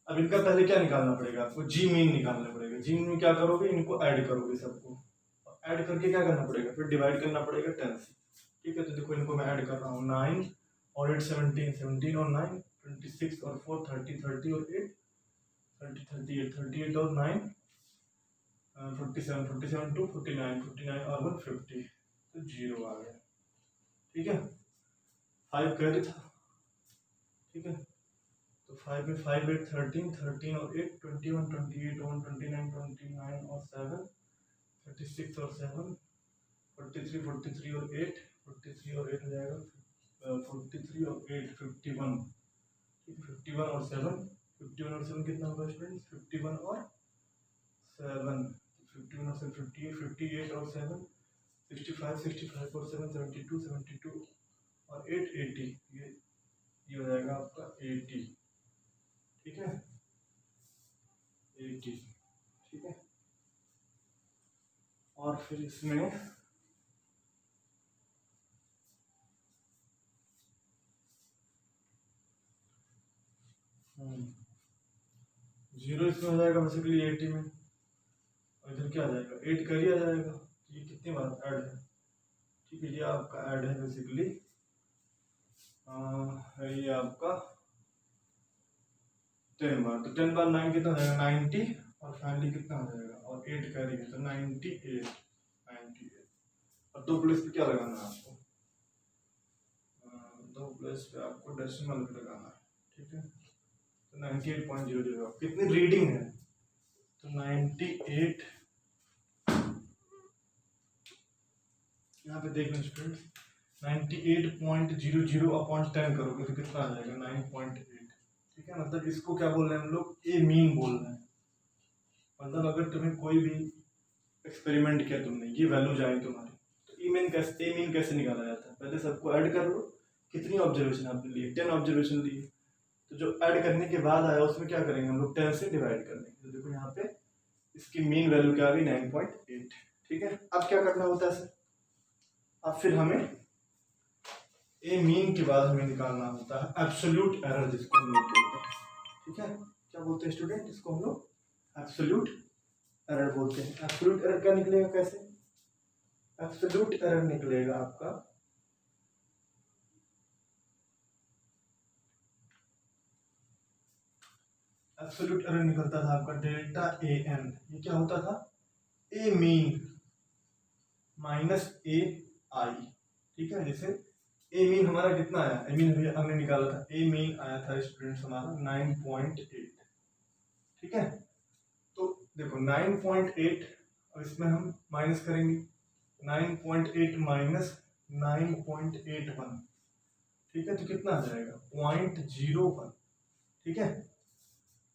अब इनका पहले क्या निकालना पड़ेगा आपको, जी मीन निकालना पड़ेगा। जी मीन में क्या करोगे, इनको ऐड करोगे सबको, ऐड करके क्या करना पड़ेगा, फिर डिवाइड करना पड़ेगा 10 से, ठीक है। तो देखो इनको मैं ऐड कर रहा हूँ, 9 और 8 17, 17 और 9 26 और 4 30, 30 और 8 30, 38, 38 और 9 47, 47 2 49, 49 और 1 50, तो 0 आ गया, ठीक है। 5 कैरी था, ठीक है, तो 5 में 5 8 13, 13 और 8 21, 28 1 29, 29 और 7 36 और 7 43, 43 और 8 43 और 8 हो जाएगा 43 और 8 51, 51 और 7 51 और 7 कितना होगा स्टूडेंट्स, 51 और 7 51 और 7 58, 58 और 7 65, 65 और 7 72, 72 और 8 80, ये हो जाएगा आपका 80, ठीक है, 80, ठीक है। और फिर इसमें जीरो इसमें हो जाएगा बेसिकली 80 में, और इधर क्या आ जाएगा 8 कैरी आ जाएगा, ये कितनी बार ऐड है, ठीक है, ये आपका ऐड है बेसिकली, ये आपका 10 बार। तो 10 बार 9 कितना हो जाएगा 90, और फाइनली कितना हो जाएगा, और 8 कैरी है तो 98। और 2 प्लेस पे क्या लगाना है आपको, 2 प्लेस पे आपको डेसिमल लगाना है, ठीक है। तो 98.00 कितनी रीडिंग है, तो 98, यहाँ पे देख लें स्टूडेंट, 98.00 अपॉन 10 करोगे तो कितना आ जाएगा 9.8, ठीक है। मतलब इसको क्या बोल रहे हैं हम लोग, ए मीन बोल रहे हैं। मतलब अगर तुम्हें कोई भी एक्सपेरिमेंट किया तुमने, ये वैल्यू जाए तुम्हारी, तो ए मीन कैसे निकाला जाता है, पहले सबको ऐड कर लो, कितनी ऑब्जर्वेशन आपने लिए, 10 ऑब्जर्वेशन लिए, तो जो ऐड करने के बाद आया उसमें क्या करेंगे हम लोग, 10 से डिवाइड कर देंगे। तो देखो यहाँ पे इसकी मीन वैल्यू क्या आ गई 9.8, ठीक है। अब क्या करना होता है सर, अब फिर हमें ए मीन के बाद हमें निकालना होता है एब्सोल्यूट एरर, जिसको हम लोग बोलते हैं, ठीक है। क्या बोलते हैं स्टूडेंट, इसको हम लोग एब्सोल्यूट एरर बोलते हैं। एब्सोल्यूट एरर क्या निकलेगा, कैसे, एब्सोल्यूट एरर निकलेगा आपका एब्सोल्यूट एरर निकलता था आपका डेल्टा ए एन। ये क्या होता था, ए मीन माइनस ए आई, ठीक है। जैसे ए मीन हमारा कितना आया, ए मीन हमने निकाला था, ए मीन आया था स्टूडेंट्स हमारा 9.8, ठीक है। तो देखो 9.8, और इसमें हम माइनस करेंगे 9.8 माइनस 9.81, ठीक है। तो कितना आ जाएगा 0.01, ठीक है।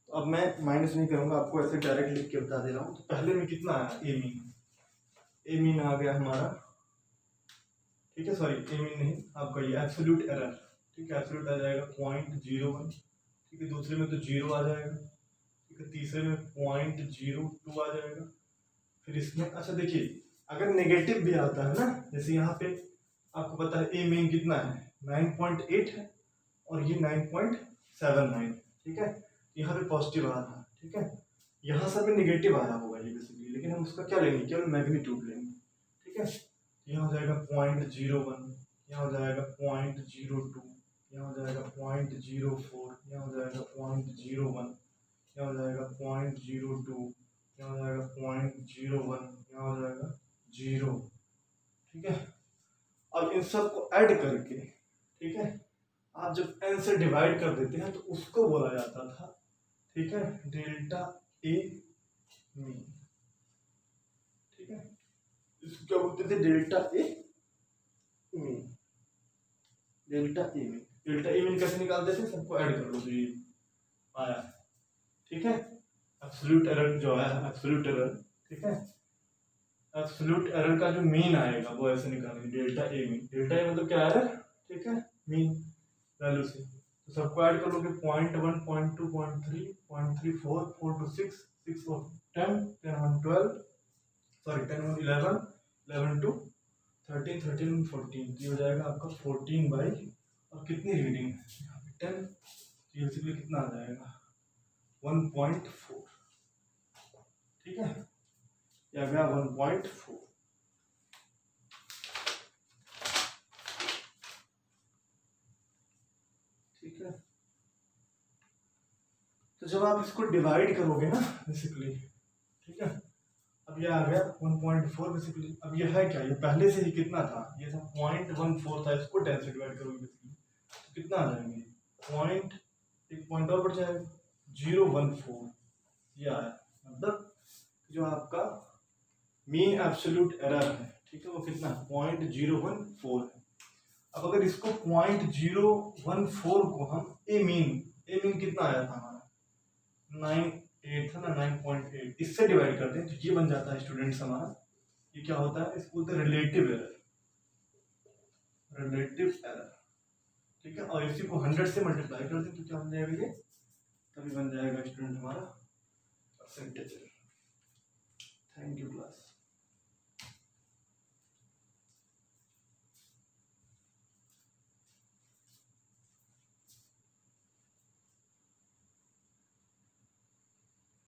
तो अब मैं माइनस नहीं करूंगा, आपको ऐसे डायरेक्ट लिख के बता दे रहा हूँ। तो पहले में कितना आया, ए मीन आ गया हमारा, ठीक है, सॉरी ए मीन नहीं, आपका ये एब्सोल्यूट एरर, ठीक है, एब्सोल्यूट आ जाएगा 0.01, ठीक है। दूसरे में तो 0 आ जाएगा, ठीक है। तीसरे में 0.02 आ जाएगा। फिर इसमें अच्छा देखिए, अगर नेगेटिव भी आता है ना, जैसे यहाँ पे आपको पता है ए मीन कितना है 9.8 है, और ये 9.79, ठीक है। यहाँ पे पॉजिटिव आ रहा, ठीक है। यहाँ सब में निगेटिव आया होगा ये बेसिकली, लेकिन हम उसका क्या लेंगे, केवल मैग्नीट्यूड लेंगे, ठीक है। यहाँ हो जाएगा 0.01, यहाँ हो जाएगा 0.02, यहाँ हो जाएगा 0.04, यहाँ हो जाएगा 0.01, यहाँ हो जाएगा 0.02, यहाँ हो जाएगा 0.01, यहाँ हो जाएगा 0, ठीक है। अब इन सब को ऐड करके, ठीक है, आप जब n से डिवाइड कर देते हैं तो उसको बोला जाता था, ठीक है, डेल्टा ए मीन, ठीक है। इसको क्या बोलते थे, delta A mean. Delta A mean, delta A mean कैसे निकालते थे, सबको ऐड कर लो तो ये आया, ठीक है। एब्सोल्यूट एरर जो आया, एब्सोल्यूट एरर, ठीक है, एब्सोल्यूट एरर का जो मीन आएगा वो ऐसे निकालेंगे, delta A mean. Delta A मतलब क्या है, ठीक है, मीन वैल्यू से। तो सबको ऐड कर लोगे 0.1, 0.2, 0.3, 0.34, 4 to 6, 6 of 10, 10 1 12, सॉरी 10 1 11, 11 to 13, 13 14, ये हो जाएगा आपका 14 बाई, और कितनी रीडिंग है यहाँ पे 10, ये बेसिकली कितना आ जाएगा 1.4, ठीक है, ये आ गया 1.4, ठीक है। तो जब आप इसको डिवाइड करोगे ना बेसिकली, ठीक है, अब ये आ गया 1.4 बेसिकली। अब ये है क्या, ये पहले से ही कितना था, ये था 0.14 था, इसको 10 से डिवाइड करोगे बेसिकली तो कितना आ जाएंगे, पॉइंट, एक पॉइंट और बढ़ जाएगा 0.14, ये आया। मतलब जो आपका मीन एब्सोल्यूट एरर है, ठीक है, वो कितना 0.014 है। अब अगर इसको 0.014 को हम ए मीन कितना आया था हमारा 9.8 था ना, 9.8, इससे डिवाइड करते हैं तो ये बन जाता है स्टूडेंट्स हमारा, ये क्या होता है, इसको बोलते हैं रिलेटिव एरर, रिलेटिव एरर, ठीक है। और इसी को 100 से मल्टीप्लाई कर दें तो क्या बन जाएगा, ये तभी बन जाएगा स्टूडेंट हमारा percentage error. Thank you class.